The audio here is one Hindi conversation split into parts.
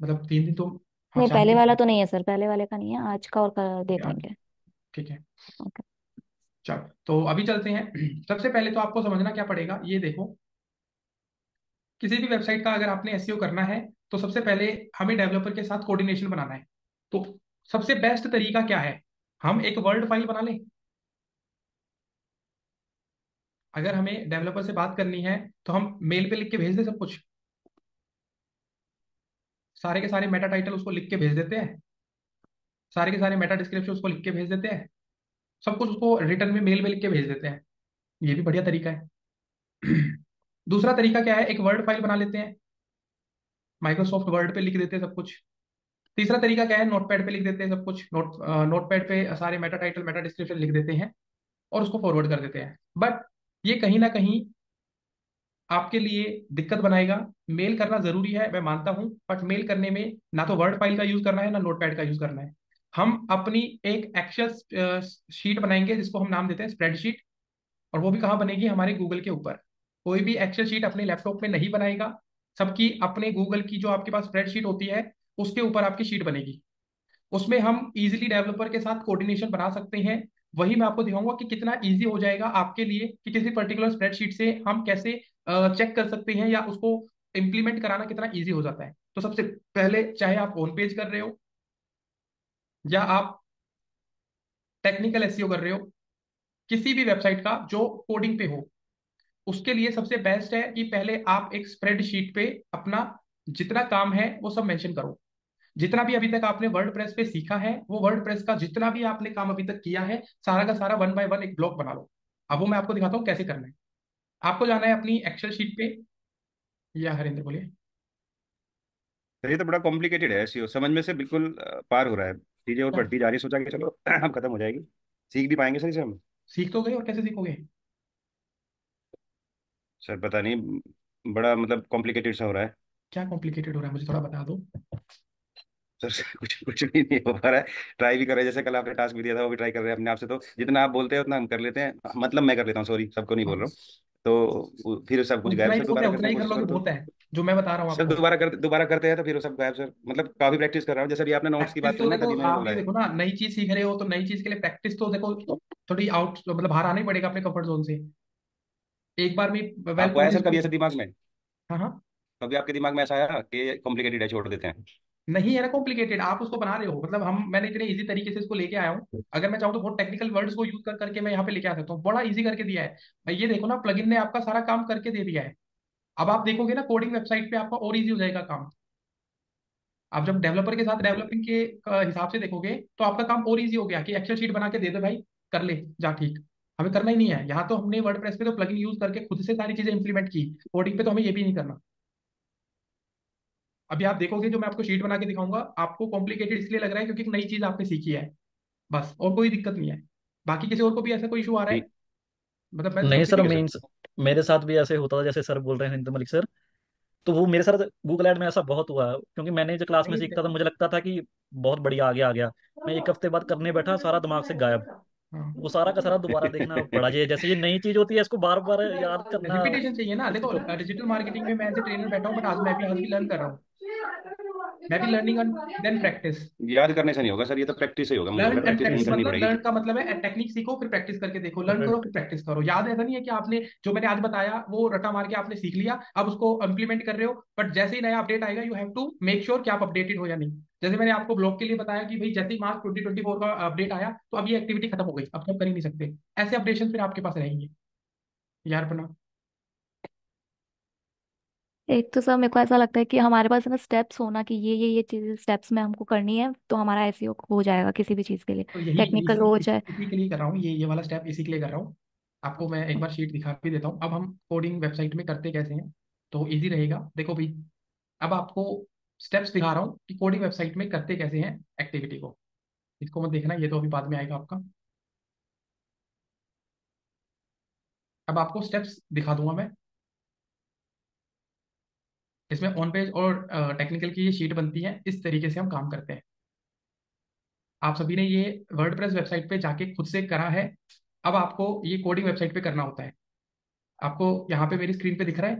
मतलब 3 दिन तो। हाँ, नहीं, शाम पहले को। वाला तो नहीं है सर, पहले वाले का नहीं है, आज का और का ठीक देख है। लेंगे। ठीक है। ओके। चलो तो अभी चलते हैं। सबसे पहले तो आपको समझना क्या पड़ेगा, ये देखो। किसी भी वेबसाइट का अगर आपने एसईओ करना है, तो सबसे पहले हमें डेवलपर के साथ कोऑर्डिनेशन बनाना है। तो सबसे बेस्ट तरीका क्या है, हम एक वर्ड फाइल बना लें। अगर हमें डेवलपर से बात करनी है, तो हम मेल पे लिख के भेज दें सब कुछ। सारे के सारे मेटा टाइटल उसको लिख के भेज देते हैं। सारे के सारे मेटा डिस्क्रिप्शन उसको लिख के भेज देते हैं। सब कुछ उसको रिटर्न में मेल में लिख के भेज देते हैं। ये भी बढ़िया तरीका है। दूसरा तरीका क्या है, एक वर्ड फाइल बना लेते हैं। माइक्रोसॉफ्ट वर्ड पे लिख देते हैं सब कुछ। तीसरा तरीका क्या है, नोटपैड पे लिख देते हैं सब कुछ। नोटपैड पे सारे मेटा टाइटल मेटा डिस्क्रिप्शन लिख देते हैं और उसको फॉरवर्ड कर देते हैं। बट ये कहीं ना कहीं आपके लिए दिक्कत बनाएगा। मेल करना जरूरी है, मैं मानता हूं, बट मेल करने में ना तो वर्ड फाइल का यूज करना है, ना नोटपैड का यूज करना है। हम अपनी एक एक्सेल शीट बनाएंगे जिसको हम नाम देते हैं स्प्रेडशीट। और वो भी कहाँ बनेगी, हमारे गूगल के ऊपर। कोई भी एक्सेल शीट अपने लैपटॉप में नहीं बनाएगा। सबकी अपने गूगल की जो आपके पास स्प्रेडशीट होती है, उसके ऊपर आपकी शीट बनेगी। उसमें हम इजीली डेवलपर के साथ कोऑर्डिनेशन बना सकते हैं। वही मैं आपको दिखाऊंगा कि कितना इजी हो जाएगा आपके लिए कि किसी पर्टिकुलर स्प्रेडशीट से हम कैसे चेक कर सकते हैं, या उसको इंप्लीमेंट कराना कितना इजी हो जाता है। तो सबसे पहले, चाहे आप ऑन पेज कर रहे हो या आप टेक्निकल एसईओ कर रहे हो, किसी भी वेबसाइट का जो कोडिंग पे हो, उसके लिए सबसे बेस्ट है कि पहले आप एक स्प्रेडशीट पे अपना जितना काम है वो सब मेंशन करो। जितना भी अभी तक आपने वर्ड प्रेस पे सीखा है, वो वर्ड प्रेस का जितना भी आपने काम अभी तक किया है, सारा का सारा वन बाय वन एक ब्लॉक बना लो। अब वो मैं आपको दिखाता हूँ कैसे करना है। आपको जाना है अपनी एक्सेल शीट पे। या हरिंद्र बोलिए। सर ये तो बड़ा कॉम्प्लिकेटेड है, एसईओ समझ में से बिल्कुल पार हो रहा है। चीजें और क्या बढ़ती जा रही है, सोचा कि चलो अब खत्म हो जाएगी। सीख भी पाएंगे सही से हम। सीख तो गए, और कैसे सीखोगे? सर पता नहीं, बड़ा मतलब कॉम्प्लिकेटेड सा हो रहा है। क्या कॉम्प्लिकेटेड हो रहा है, मुझे थोड़ा बता दो। सर कुछ कुछ भी नहीं हो पा रहा है। ट्राई भी कर रहे हैं, जैसे कल आपने टास्क भी दिया था वो भी ट्राई कर रहे हैं अपने आप से। तो जितना आप बोलते हैं उतना हम कर लेते हैं, मतलब मैं कर लेता हूँ, सॉरी सबको नहीं बोल रहा हाँ, हूँ। तो फिर सब कुछ गायब। उतना ही सर तो होता दोबारा है, करने उतना की ही कर कोशिश लोगे करो तो। बहुत है जो मैं बता रहा हूँ सर आपको। दोबारा करते हैं तो फिर वो सब गायब सर। मतलब काफी प्रैक्टिस कर रहा हूँ, जैसे अभी आपने नोट्स की प्रैक्टिस बात तो करी ना, देखो, तभी मैंने आप बोला भी है। देखो ना, नई चीज सीख रहे हो तो नई चीज के लिए प्रैक्टिस तो देखो, थोड़ी आउट मतलब बाहर आना ही पड़ेगा अपने कंफर्ट जोन से। एक बार में वेल आपको आया कोडेड सर कभी नहीं। ऐसे दिमाग में? हाँ हाँ। कभी आपके दिमाग में ऐसा आया कि कॉम्प्लिकेटेड है, छोड़ देते हैं? नहीं है ना कॉम्प्लिकेटेड, आप उसको बना रहे हो। मतलब हम मैंने इतने इजी तरीके से इसको लेके आया हूँ। अगर मैं चाहूँ तो बहुत टेक्निकल वर्ड्स को यूज कर करके मैं यहाँ पे लेके आ सकता हूँ, बड़ा इजी करके दिया है। ये देखो ना, प्लगइन ने आपका सारा काम करके दे दिया है। अब आप देखोगे ना कोडिंग वेबसाइट पे आपका और इजी हो जाएगा काम। आप जब डेवलपर के साथ डेवलपिंग के हिसाब से देखोगे, तो आपका काम और इजी हो गया कि एक्सेल शीट बना के दे दे भाई, कर ले जा ठीक। हमें करना ही नहीं है यहाँ, तो हमने वर्डप्रेस पे तो प्लगइन यूज करके खुद से सारी चीजें इंप्लीमेंट की। कोडिंग पे तो हमें ये भी नहीं करना। अभी आप देखोगे जो मैं आपको शीट बना के दिखाऊंगा, आपको कॉम्प्लिकेटेड इसलिए लग रहा है क्योंकि एक नई चीज आपने सीखी है, बस, और कोई दिक्कत नहीं है। बाकी किसी और को भी ऐसा कोई इशू आ रहा है? ठीक। मतलब मैं तो नहीं सबसे। सर, ठीक है सर। मीन्स मेरे साथ भी ऐसे होता था जैसे सर बोल रहे हैं हिंदू मलिक सर। तो वो मेरे साथ गूगल ऐड में ऐसा बहुत हुआ है, क्योंकि मैंने जो क्लास में नहीं सीखता था देखो। मुझे लगता था कि बहुत बढ़िया आगे आ गया। मैं एक हफ्ते बाद करने बैठा, सारा दिमाग से गायब। हाँ, वो सारा का सारा दोबारा देखना पड़ा। ये जैसे ये नई चीज होती है, इसको बार बार याद करना रिपीटेशन चाहिए ना। देखो, किसी को। डिजिटल मार्केटिंग में मैं एज ए ट्रेनर बैठा हूँ, बट आज मैं भी आज भी लर्न कर रहा हूँ। मैं भी लर्निंग एंड देन प्रैक्टिस। याद करने से नहीं होगा सर, ये तो प्रैक्टिस से ही होगा, मुझे लग लर्न रहा है एंड प्रैक्टिस कहीं प्रैक्टिस करनी मतलब, पड़ेगी। लर्न का मतलब है टेक्निक सीखो फिर प्रैक्टिस करके देखो, लर्न करो फिर प्रैक्टिस करो। याद ऐसा नहीं है कि आपने जो मैंने आज बताया वो रटा मार के आपने सीख लिया, अब उसको इम्प्लीमेंट कर रहे हो। बट जैसे ही नया अपडेट आएगा, you have to make sure कि आप अपडेटेड हो या नहीं। जैसे मैंने आपको ब्लॉग के लिए बताया कि भाई जैसे ही मार्च 2024 का अपडेट आया, तो अब ये एक्टिविटी खत्म हो गई, अब तो हम कर ही नहीं सकते। ऐसे अपडेशन फिर आपके पास रहेंगे। यार बना। एक तो सर मेरे को ऐसा लगता है कि हमारे पास है ना स्टेप्स होना, कि ये चीजें स्टेप्स में हमको करनी है, तो हमारा एसईओ हो जाएगा किसी भी चीज के लिए। तो यही टेक्निकल इसी हो इसी जाए। इसी के लिए कर रहा हूँ, ये वाला स्टेप इसी के लिए कर रहा हूँ। आपको मैं एक बार शीट दिखा भी देता हूँ। अब हम कोडिंग वेबसाइट में करते कैसे हैं, तो इजी रहेगा। देखो भाई, अब आपको स्टेप्स दिखा रहा हूँ कि कोडिंग वेबसाइट में करते कैसे हैं एक्टिविटी को। इसको मत देखना, ये तो अभी बाद में आएगा आपका। अब आपको स्टेप्स दिखा दूंगा मैं। इसमें ऑन पेज और टेक्निकल की ये शीट बनती है, इस तरीके से हम काम करते हैं। आप सभी ने ये वर्डप्रेस वेबसाइट पे जाके खुद से करा है। अब आपको ये कोडिंग वेबसाइट पे करना होता है। आपको यहाँ पे मेरी स्क्रीन पे दिख रहा है।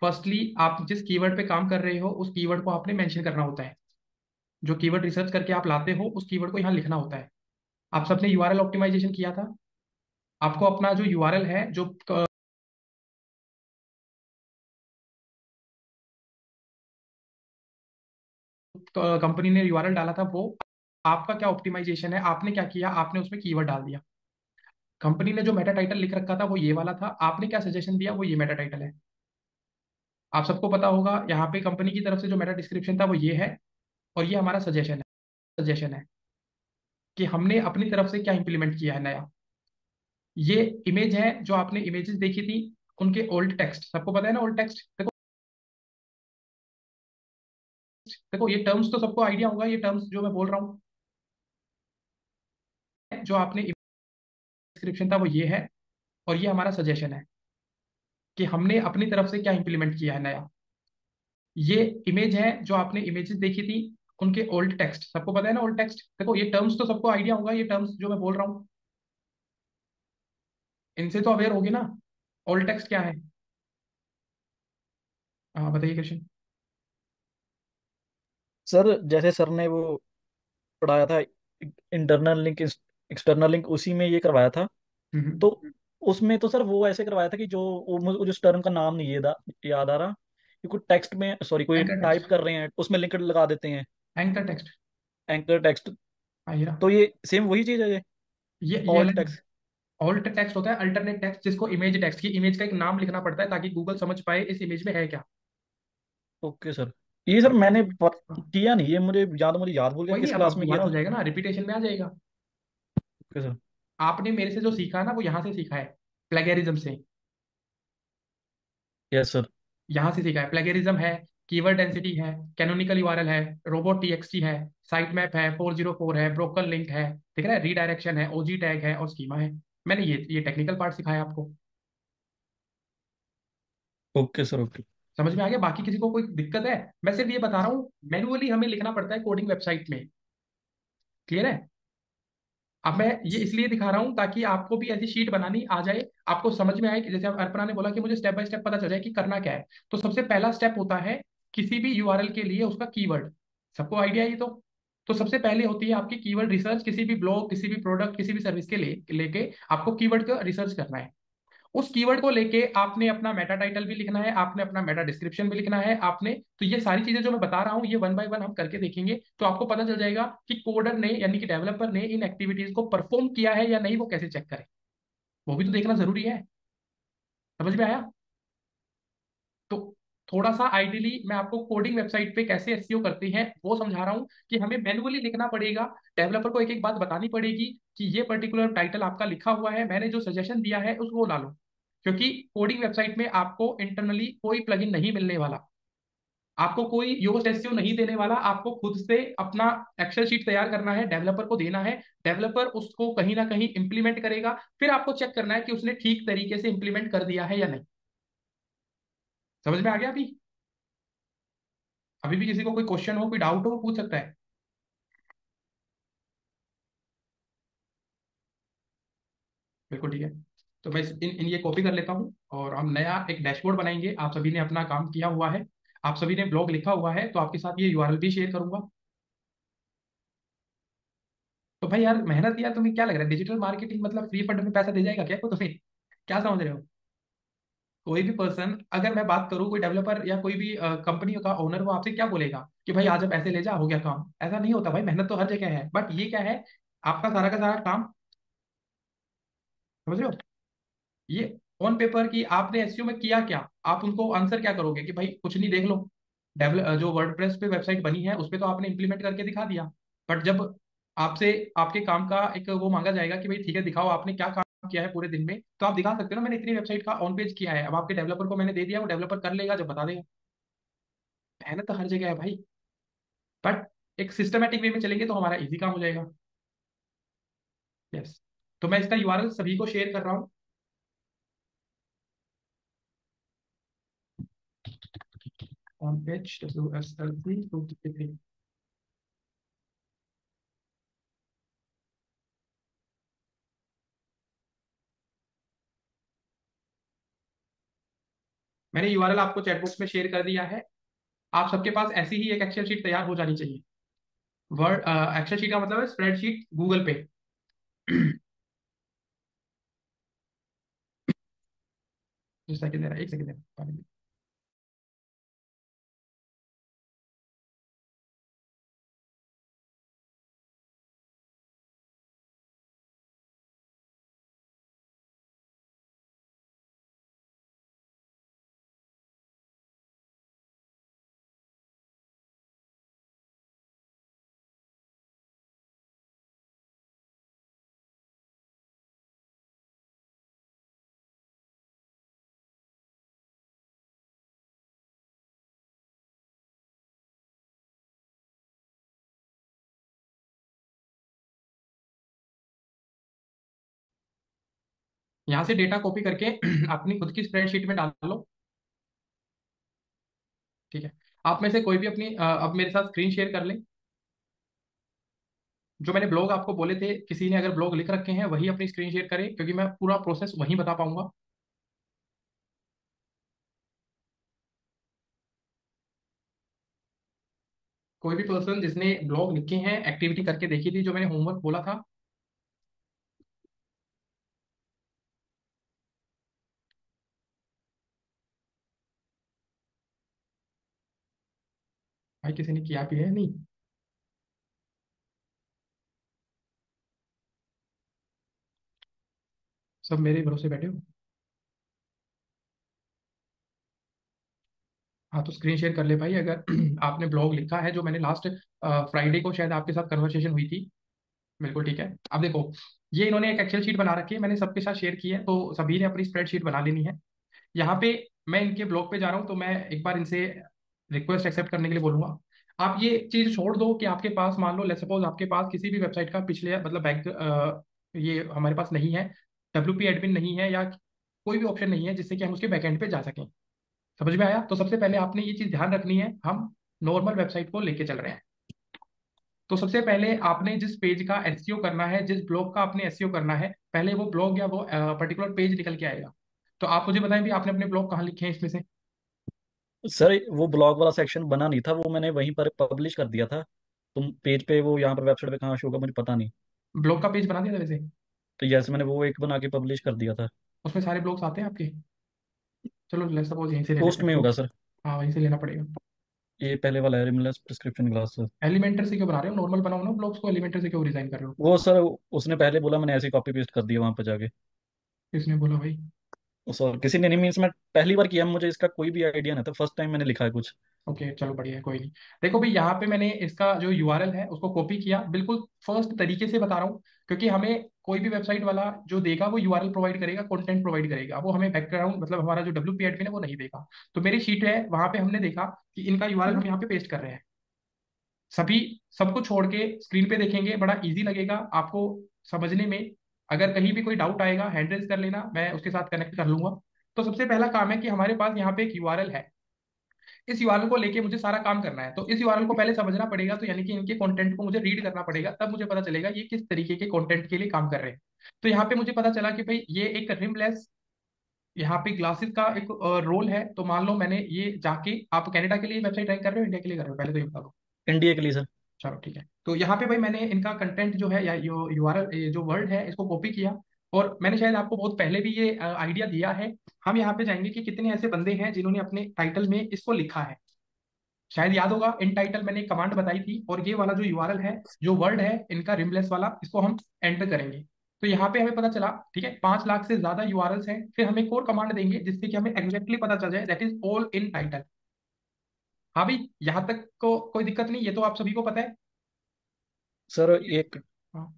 फर्स्टली आप जिस कीवर्ड पे काम कर रहे हो उस कीवर्ड को आपने मेंशन करना होता है। जो कीवर्ड रिसर्च करके आप लाते हो उस कीवर्ड को यहाँ लिखना होता है। आप सबने यूआरएल ऑप्टिमाइजेशन किया था। आपको अपना जो यूआरएल है, जो कंपनी ने यूआरएल डाला था, वो आपका क्या ऑप्टिमाइजेशन है, आपने क्या किया, आपने उसमें कीवर्ड डाल दिया। कंपनी ने जो मेटा टाइटल लिख रखा था वो ये वाला था, आपने क्या सजेशन दिया, वो ये मेटा टाइटल है। आप सबको पता होगा यहाँ पे कंपनी की तरफ से जो मेटा डिस्क्रिप्शन था वो ये है, और ये हमारा सजेशन है कि हमने अपनी तरफ से क्या इंप्लीमेंट किया है नया। ये इमेज है जो आपने इमेजेस देखी थी, उनके ओल्ड टेक्स्ट सबको पता है ना। ओल्ड टेक्स्ट देखो, देखो ये टर्म्स तो सबको आइडिया होगा, ये टर्म्स जो मैं बोल रहा हूँ। जो आपने डिस्क्रिप्शन था वो ये है, और ये हमारा सजेशन है कि हमने अपनी तरफ से क्या इंप्लीमेंट किया है नया। ये इमेज है जो आपने इमेजेस देखी थी, उनके ओल्ड टेक्स्ट सबको पता है ना। ओल्ड टेक्स्ट देखो, ये टर्म्स तो सबको आइडिया होगा, ये टर्म्स जो मैं बोल रहा हूँ इनसे तो अवेयर होगी ना। ओल्ड टेक्स्ट क्या है? हाँ बताइए क्वेश्चन। सर जैसे सर ने वो पढ़ाया था, इंटरनल लिंक एक्सटर्नल लिंक, उसी में ये करवाया था। तो उसमें तो सर वो ऐसे करवाया था कि जो मुझे उस टर्म का नाम नहीं याद आ रहा, कि कोई टेक्स्ट में, सॉरी, कोई एंकर टाइप टेक्स्ट। कर रहे हैं उसमें लिंक लगा देते हैं, एंकर टेक्स्ट। Anchor text. हाँ ये रहा। तो ये सेम वही चीज है, ये ये ऑल्ट अलग। टेक्स्ट। ऑल्ट टेक्स्ट होता है अल्टरनेट टेक्स्ट, जिसको इमेज टेक्स्ट की इमेज का एक नाम लिखना पड़ता है ताकि गूगल समझ पाए इस इमेज में है क्या। Okay sir. ये सर मैंने किया नहीं, ये मुझे याद भूल गया कोई नहीं, किस अब क्लास में किया दोबारा हो था। जाएगा ना, रिपीटेशन में आ जाएगा। Okay sir. आपने मेरे से जो सीखा ना वो यहाँ से सीखा है, प्लेगेरिज्म से। Yes sir. यहाँ से सीखा है, प्लेगेरिज्म है, कीवर्ड डेंसिटी है, कैनोनिकल यूआरएल है, रोबोट टीएक्सटी है, साइट मैप है, 404 है, ब्रोकन लिंक है, ठीक है, रीडायरेक्शन है, ओजी टैग है और स्कीमा है। मैंने ये टेक्निकल पार्ट सिखाया आपको। Okay sir. ओके। समझ में आ गया? बाकी किसी को कोई दिक्कत है? मैं सिर्फ ये बता रहा हूँ, मैनुअली हमें लिखना पड़ता है कोडिंग वेबसाइट में। क्लियर है? अब मैं ये इसलिए दिखा रहा हूँ ताकि आपको भी ऐसी शीट बनानी आ जाए, आपको समझ में आए कि जैसे अब अर्पणा ने बोला कि मुझे स्टेप बाय स्टेप पता चल जाए कि करना क्या है। तो सबसे पहला स्टेप होता है किसी भी यूआरएल के लिए उसका कीवर्ड। सबको आइडिया है ये तो सबसे पहले होती है आपकी कीवर्ड रिसर्च। किसी भी ब्लॉग, किसी भी प्रोडक्ट, किसी भी सर्विस के लिए लेके आपको कीवर्ड का रिसर्च करना है। उस कीवर्ड को लेके आपने अपना मेटा टाइटल भी लिखना है, आपने अपना मेटा डिस्क्रिप्शन भी लिखना है आपने। तो ये सारी चीजें जो मैं बता रहा हूँ ये वन बाय वन हम करके देखेंगे, तो आपको पता चल जाएगा कि कोडर ने यानी कि डेवलपर ने इन एक्टिविटीज को परफॉर्म किया है या नहीं, वो कैसे चेक करे। वो भी तो देखना जरूरी है। समझ में आया? तो थोड़ा सा आइडियली मैं आपको कोडिंग वेबसाइट पे कैसे एसईओ करते हैं वो समझा रहा हूँ कि हमें मैनुअली लिखना पड़ेगा। डेवलपर को एक एक बात बतानी पड़ेगी कि ये पर्टिकुलर टाइटल आपका लिखा हुआ है, मैंने जो सजेशन दिया है उसको डालो। क्योंकि कोडिंग वेबसाइट में आपको इंटरनली कोई प्लगइन नहीं मिलने वाला, आपको कोई योस्ट एसईओ नहीं देने वाला। आपको खुद से अपना एक्सेल शीट तैयार करना है, डेवलपर को देना है, डेवलपर उसको कहीं ना कहीं इंप्लीमेंट करेगा, फिर आपको चेक करना है कि उसने ठीक तरीके से इंप्लीमेंट कर दिया है या नहीं। समझ में आ गया? अभी अभी भी किसी को कोई क्वेश्चन हो, कोई डाउट हो, वो पूछ सकता है। बिल्कुल ठीक है। तो मैं इन ये कॉपी कर लेता हूँ और हम नया एक डैशबोर्ड बनाएंगे। आप सभी ने अपना काम किया हुआ है, आप सभी ने ब्लॉग लिखा हुआ है, तो आपके साथ ये यूआरएल भी शेयर करूंगा। तो भाई यार मेहनत, यार तुम्हें क्या लग रहा है डिजिटल मार्केटिंग मतलब फ्री फंड में पैसा दे जाएगा क्या को तुम्हें? क्या समझ रहे हो? कोई भी पर्सन, अगर मैं बात करूँ, कोई डेवलपर या कोई भी कंपनी का ओनर, वो आपसे क्या बोलेगा कि भाई आज आप ऐसे ले जा, हो गया काम? ऐसा नहीं होता भाई, मेहनत तो हर जगह है, बट ये क्या है, आपका सारा का सारा काम, समझ रहे हो, ये ऑन पेपर की आपने एसईओ में किया क्या, आप उनको आंसर क्या करोगे कि भाई कुछ नहीं, देख लो। डेवलप जो वर्डप्रेस पे वेबसाइट बनी है उस पे तो आपने इंप्लीमेंट करके दिखा दिया। बट जब आपसे आपके काम का एक वो मांगा जाएगा कि भाई ठीक है दिखाओ आपने क्या काम किया है पूरे दिन में, तो आप दिखा सकते हो ना, मैंने इतनी वेबसाइट का ऑन पेज किया है। अब आपके डेवलपर को मैंने दे दिया, वो डेवलपर कर लेगा जब बता देगा। मेहनत तो हर जगह है भाई, बट एक सिस्टमेटिक वे में चलेंगे तो हमारा इजी काम हो जाएगा। यस। तो मैं इसका यूआरएल सभी को शेयर कर रहा हूँ। ऑन पेज WSL3 मैंने यूआरएल आपको चैट बॉक्स में शेयर कर दिया है। आप सबके पास ऐसी ही एक एक्सेल शीट तैयार हो जानी चाहिए। वर्ड एक्सेल शीट का मतलब है स्प्रेडशीट गूगल पे। एक सेकंड दे रहा है, एक सेकंड दे रहा है। यहाँ से डेटा कॉपी करके अपनी खुद की स्प्रेडशीट में डाल लो। ठीक है। आप में से कोई भी अपनी अब मेरे साथ स्क्रीन शेयर कर ले। जो मैंने ब्लॉग आपको बोले थे, किसी ने अगर ब्लॉग लिख रखे हैं वही अपनी स्क्रीन शेयर करे, क्योंकि मैं पूरा प्रोसेस वहीं बता पाऊंगा। कोई भी पर्सन जिसने ब्लॉग लिखे हैं, एक्टिविटी करके देखी थी जो मैंने होमवर्क बोला था। भाई किसी ने किया भी है नहीं? सब मेरे भरोसे बैठे हो। हाँ तो स्क्रीन शेयर कर ले भाई, अगर आपने ब्लॉग लिखा है जो मैंने लास्ट फ्राइडे को शायद आपके साथ कन्वर्सेशन हुई थी। बिल्कुल ठीक है। अब देखो, ये इन्होंने एक एक्सेल शीट बना रखी है, मैंने सबके साथ शेयर की है, तो सभी ने अपनी स्प्रेडशीट बना लेनी है। यहाँ पे मैं इनके ब्लॉग पे जा रहा हूँ, तो मैं एक बार इनसे रिक्वेस्ट एक्सेप्ट करने के लिए बोलूंगा। आप ये चीज छोड़ दो कि आपके पास, मान लो लेट्स सपोज आपके पास किसी भी वेबसाइट का पिछले मतलब बैंक, ये हमारे पास नहीं है, WP एडमिन नहीं है, या कोई भी ऑप्शन नहीं है जिससे कि हम उसके बैकएंड पे जा सकें। समझ में आया? तो सबसे पहले आपने ये चीज ध्यान रखनी है, हम नॉर्मल वेबसाइट को लेके चल रहे हैं। तो सबसे पहले आपने जिस पेज का एसईओ करना है, जिस ब्लॉग का आपने एसईओ करना है, पहले वो ब्लॉग या वो पर्टिकुलर पेज निकल के आएगा। तो आप मुझे बताएं भी आपने अपने ब्लॉग कहाँ लिखे हैं इसमें से। सर वो ब्लॉग वाला सेक्शन बना नहीं था, वो मैंने वहीं पर पब्लिश कर दिया था। तुम पेज पे, वो यहाँ पर वेबसाइट पे कहाँ शो होगा मुझे पता नहीं। ब्लॉग का पेज बना दिया था वैसे? तो जैसे मैंने वो एक बना के पब्लिश कर दिया था। उसमें सारे ब्लॉग्स आते हैं आपके? चलो लेट्स सपोज यहीं से ले लेते पोस्ट हैं में तो। होगा सर। हाँ वहीं से लेना पड़ेगा। ये पहले वाला है, rimless prescription glass sir. Elementor से क्यों बना रहे हो? नॉर्मल बनाओ ना ब्लॉग्स को, एलिमेंटर से क्यों डिजाइन कर रहे हो? वो सर उसने पहले बोला, मैंने ऐसे कॉपी पेस्ट कर दिया वहां पर जाके। किसने बोला भाई? सर किसी ने नहीं, मीन्स मैं पहली बार किया, मुझे इसका कोई भी आइडिया नहीं था, फर्स्ट टाइम मैंने लिखा है कुछ। ओके चलो बढ़िया है, कोई नहीं। देखो भाई, यहाँ पे मैंने इसका जो यूआरएल है उसको कॉपी किया, बिल्कुल फर्स्ट तरीके से बता रहा हूँ, क्योंकि हमें कोई भी वेबसाइट वाला जो देगा वो यूआरएल प्रोवाइड करेगा, कंटेंट प्रोवाइड करेगा, वो हमें बैकग्राउंड मतलब हमारा जो WP एडमिन है वो नहीं देगा। तो मेरी शीट है, वहां पे हमने देखा कि इनका यूआरएल हम यहाँ पे पेस्ट कर रहे हैं। सभी सबको छोड़ के स्क्रीन पे देखेंगे, बड़ा इजी लगेगा आपको समझने में। अगर कहीं भी कोई डाउट आएगा हैंड रेज कर लेना, मैं उसके साथ कनेक्ट कर लूंगा। तो सबसे पहला काम है कि हमारे पास यहाँ पे एक यूआरएल है। इस यूआरएल को लेके मुझे सारा काम करना है, तो इस यूआरएल को पहले समझना पड़ेगा, तो यानी कि इनके कंटेंट को मुझे रीड करना पड़ेगा, तब मुझे पता चलेगा ये किस तरीके के कंटेंट के लिए काम कर रहे हैं। तो यहाँ पे मुझे पता चला कि भाई ये एक रिमलेस, यहाँ पे ग्लासेस का एक रोल है। तो मान लो मैंने ये जाके, आप कनाडा के लिए वेबसाइट रैंक कर रहे हो, इंडिया के लिए कर रहे हो, पहले तो ये बता दो। इंडिया के लिए सर। चलो ठीक है। तो यहाँ पे भाई मैंने इनका कंटेंट जो है, या यो यूआरएल जो वर्ड है, इसको कॉपी किया। और मैंने शायद आपको बहुत पहले भी ये आइडिया दिया है। हम यहाँ पे जाएंगे कि कितने ऐसे बंदे हैं जिन्होंने अपने टाइटल में इसको लिखा है। शायद याद होगा, इन टाइटल मैंने एक कमांड बताई थी, और ये वाला जो यूआरएल है, जो वर्ड है इनका रिमलेस वाला, इसको हम एंटर करेंगे। तो यहाँ पे हमें पता चला, ठीक है, 5 लाख से ज्यादा यूआरएल्स हैं। फिर हम एक और कमांड देंगे जिससे कि हमें एग्जैक्टली पता चल जाए, that is all in title. हाँ भाई, यहाँ तक को कोई दिक्कत नहीं, ये तो आप सभी को पता है। सर एक, हाँ,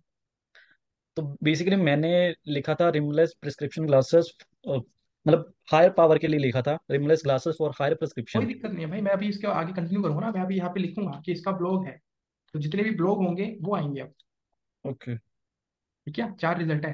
तो बेसिकली मैंने लिखा था रिमलेस प्रिस्क्रिप्शन ग्लासेस, मतलब हायर पावर के लिए लिखा था, रिमलेस ग्लासेस फॉर हायर कोई प्रिस्क्रिप्शन। दिक्कत नहीं है भाई, मैं अभी इसके आगे कंटिन्यू करूंगा ना, मैं अभी यहाँ पे लिखूंगा कि इसका ब्लॉग है। तो जितने भी ब्लॉग होंगे वो आएंगे अब। ओके। ठीक है, 4 रिजल्ट है।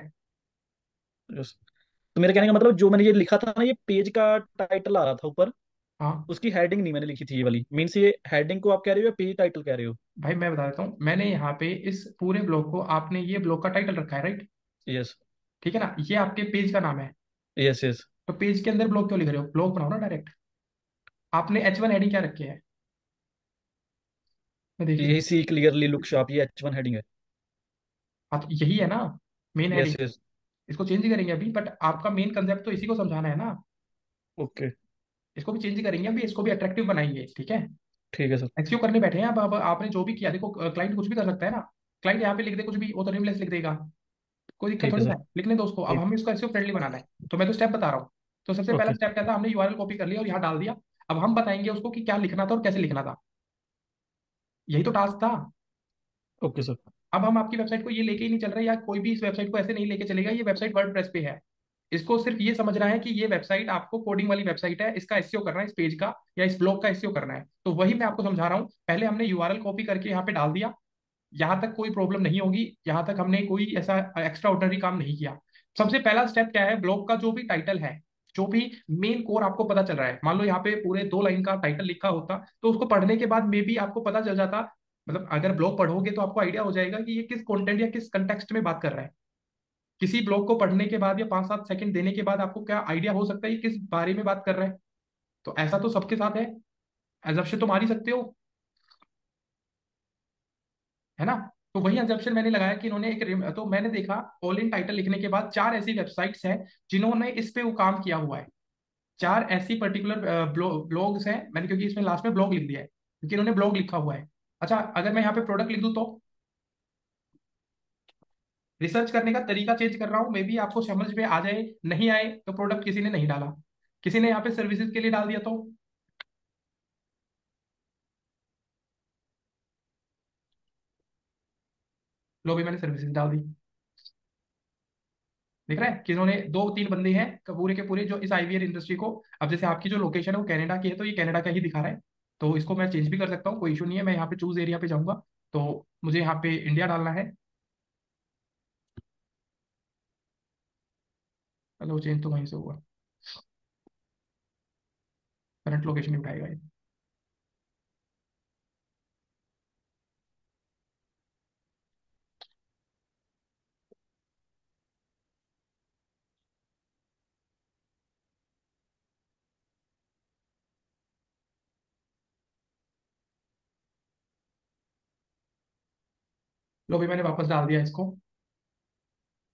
तो मेरे कहने का मतलब, जो मैंने ये लिखा था ना, ये पेज का टाइटल आ रहा था ऊपर, हाँ उसकी हेडिंग नहीं मैंने लिखी थी ये वाली, मीन्स ये हेडिंग को आप कह रहे हो या पेज टाइटल कह रहे हो? भाई मैं बता देता हूँ, मैंने यहाँ पे इस पूरे ब्लॉग को, आपने ये ब्लॉग का टाइटल रखा है राइट? यस। ठीक है ना, ये आपके पेज का नाम है। Yes yes. तो पेज के अंदर ब्लॉग क्यों लिख रहे हो? ब्लॉग बनाओ ना डायरेक्ट। आपने H1 हेडिंग क्या रखे है, मैं देख लूँ। एसी क्लियरली लुक शार्प, ये H1 हेडिंग है। हाँ तो यही है ना मेन यस हेडिंग। यस। इसको चेंज करेंगे अभी, बट आपका मेन कंसेप्ट तो इसी को समझाना है ना। ओके। इसको भी चेंज करेंगे अभी, इसको भी अट्रैक्टिव बनाएंगे, ठीक है। ठीक है सर। एसईओ करने बैठे हैं अब आपने जो भी किया देखो, क्लाइंट कुछ भी कर सकता है ना। क्लाइंट यहाँ पे लिख दे कुछ भी, वो तो नेमलेस लिख देगा, कोई दिक्कत ठीक थोड़ी है ना सर। है, लिखने दो उसको। अब ठीक। हमें इसको एसईओ फ्रेंडली बनाना है, तो मैं तो स्टेप बता रहा हूँ। तो सबसे पहला ओके। स्टेप क्या था, हमने यूआरएल कॉपी कर लिया और यहाँ डाल दिया। अब हम बताएंगे उसको कि क्या लिखना था और कैसे लिखना था, यही तो टास्क था। Okay sir. अब हम आपकी वेबसाइट को ये लेके ही नहीं चल रहे, या कोई भी इस वेबसाइट को ऐसे नहीं लेके चलेगा, ये वेबसाइट वर्डप्रेस पे है। इसको सिर्फ ये समझना है कि ये वेबसाइट आपको कोडिंग वाली वेबसाइट है, इसका एसईओ करना है, इस पेज का या इस ब्लॉग का एसईओ करना है। तो वही मैं आपको समझा रहा हूँ। पहले हमने यूआरएल कॉपी करके यहाँ पे डाल दिया, यहाँ तक कोई प्रॉब्लम नहीं होगी, यहाँ तक हमने कोई ऐसा एक्स्ट्रा ऑर्डिनरी काम नहीं किया। सबसे पहला स्टेप क्या है, ब्लॉग का जो भी टाइटल है, जो भी मेन कोर आपको पता चल रहा है, मान लो यहाँ पे पूरे 2 लाइन का टाइटल लिखा होता, तो उसको पढ़ने के बाद मे भी आपको पता चल जाता। मतलब अगर ब्लॉग पढ़ोगे तो आपको आइडिया हो जाएगा कि ये किस कंटेंट या किस कंटेक्स्ट में बात कर रहा है। किसी ब्लॉग को पढ़ने के बाद या 5-7 सेकंड देने के बाद आपको क्या आइडिया हो सकता है ये किस बारे में बात कर रहा है। तो ऐसा तो सबके साथ है, एजम्पशन तो मार ही सकते हो, है ना। तो वही एजम्पशन मैंने लगाया कि इन्होंने तो मैंने देखा ऑल इन टाइटल लिखने के बाद 4 ऐसी वेबसाइट्स हैं जिन्होंने इस पे वो काम किया हुआ है। 4 ऐसी पर्टिकुलर ब्लॉग्स हैं, मैंने क्योंकि इसमें लास्ट में ब्लॉग लिख दिया है क्योंकि इन्होंने ब्लॉग लिखा हुआ है। अच्छा, अगर मैं यहाँ पे प्रोडक्ट लिख दूँ तो रिसर्च करने का तरीका चेंज कर रहा हूँ, मे बी आपको समझ में आ जाए, नहीं आए तो प्रोडक्ट किसी ने नहीं डाला, किसी ने यहाँ पे सर्विसेज के लिए डाल दिया तो लो भी मैंने सर्विसेज डाल दी। देख रहे हैं कि इन्होंने 2-3 बंदे हैं पूरे के पूरे जो इस आईवीआर इंडस्ट्री को। अब जैसे आपकी जो लोकेशन है वो कनाडा की है, तो ये कनाडा का ही दिखा रहा है। तो इसको मैं चेंज भी कर सकता हूँ, कोई इशू नहीं है। मैं यहाँ पे चूज एरिया पे जाऊंगा, तो मुझे यहाँ पे इंडिया डालना है। चलो चेंज तो वहीं से हुआ, करंट लोकेशन ही उठाएगा ये। लो भी मैंने वापस डाल दिया इसको।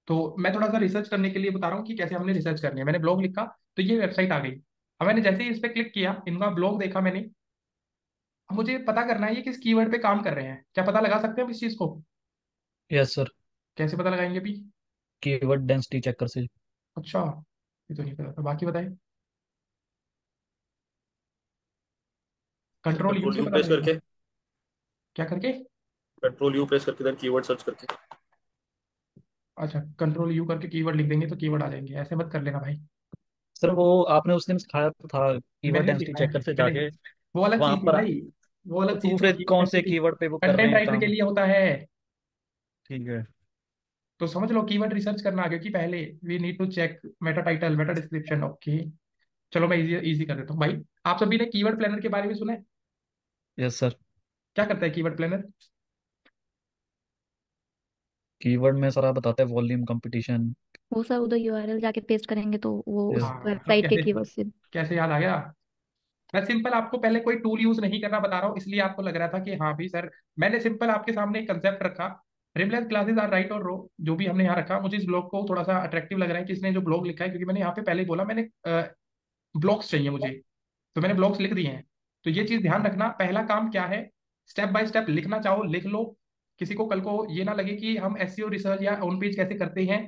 तो मैं थोड़ा सा रिसर्च करने के लिए बता रहा हूँ कि कैसे हमने रिसर्च करनी है। मैंने ब्लॉग लिखा तो ये वेबसाइट आ गई। अब मैंने जैसे ही इस पर क्लिक किया, इनका ब्लॉग देखा मैंने। अब मुझे पता करना है ये किस कीवर्ड पे काम कर रहे हैं, क्या पता लगा सकते हैं हम इस चीज को। Yes sir. कैसे पता लगाएंगे भी। कीवर्ड डेंसिटी चेकर से। अच्छा, ये तो नहीं पता था, बाकी बताए। सर कंट्रोल यू कंट्रोल से यू पता प्रेस लगेगा। करके, क्या करके। कंट्रोल यू प्रेस करके देन कीवर्ड सर्च करके। अच्छा, कंट्रोल यू करके कीवर्ड लिख देंगे तो कीवर्ड आ जाएंगे, ऐसे मत कर लेना भाई। सर वो आपने उस दिन सिखाया तो था, कीवर्ड मैंने डेंसिटी सिखाया चेकर है, से मैंने। जाके वो अलग वहां चीज थी पर। भाई, वो अलग तो चीज थी फिर कीवर्ड कौन से डेंसिटी। कीवर्ड पे वो कर रहे कंटेंट हैं राइटर के काम? लिए होता है। ठीक है। तो समझ लो कीवर्ड रिसर्च करना, क्योंकि पहले we need to check meta title meta description, okay. चलो मैं इजी इजी कर देता हूँ भाई। आप सभी ने कीवर्ड प्लानर के बारे में सुना है। Yes sir. क्या करता है कीवर्ड प्लानर। कीवर्ड में सर आप बताते हैं वॉल्यूम कंपटीशन। वो सर उधर यूआरएल जाके पेस्ट करेंगे तो वो यस। उस हाँ, अब वेबसाइट के कैसे, कीवर्ड से। कैसे याद आ गया। मैं सिंपल आपको पहले कोई टूल यूज नहीं करना बता रहा हूँ, इसलिए आपको लग रहा था कि हाँ भी सर। मैंने सिंपल आपके सामने एक कंसेप्ट रखा, रिमलेस क्लासेस आर राइट और रो, जो भी हमने यहाँ रखा। मुझे इस ब्लॉग को थोड़ा सा अट्रैक्टिव लग रहा है कि इसने जो ब्लॉग लिखा है, क्योंकि मैंने यहाँ पे पहले ही बोला मैंने ब्लॉग्स चाहिए मुझे, तो मैंने ब्लॉग्स लिख दिए हैं। तो ये चीज ध्यान रखना, पहला काम क्या है, स्टेप बाय स्टेप लिखना चाहो लिख लो। किसी को कल को ये ना लगे कि हम एसईओ रिसर्च या ऑन पेज कैसे करते हैं।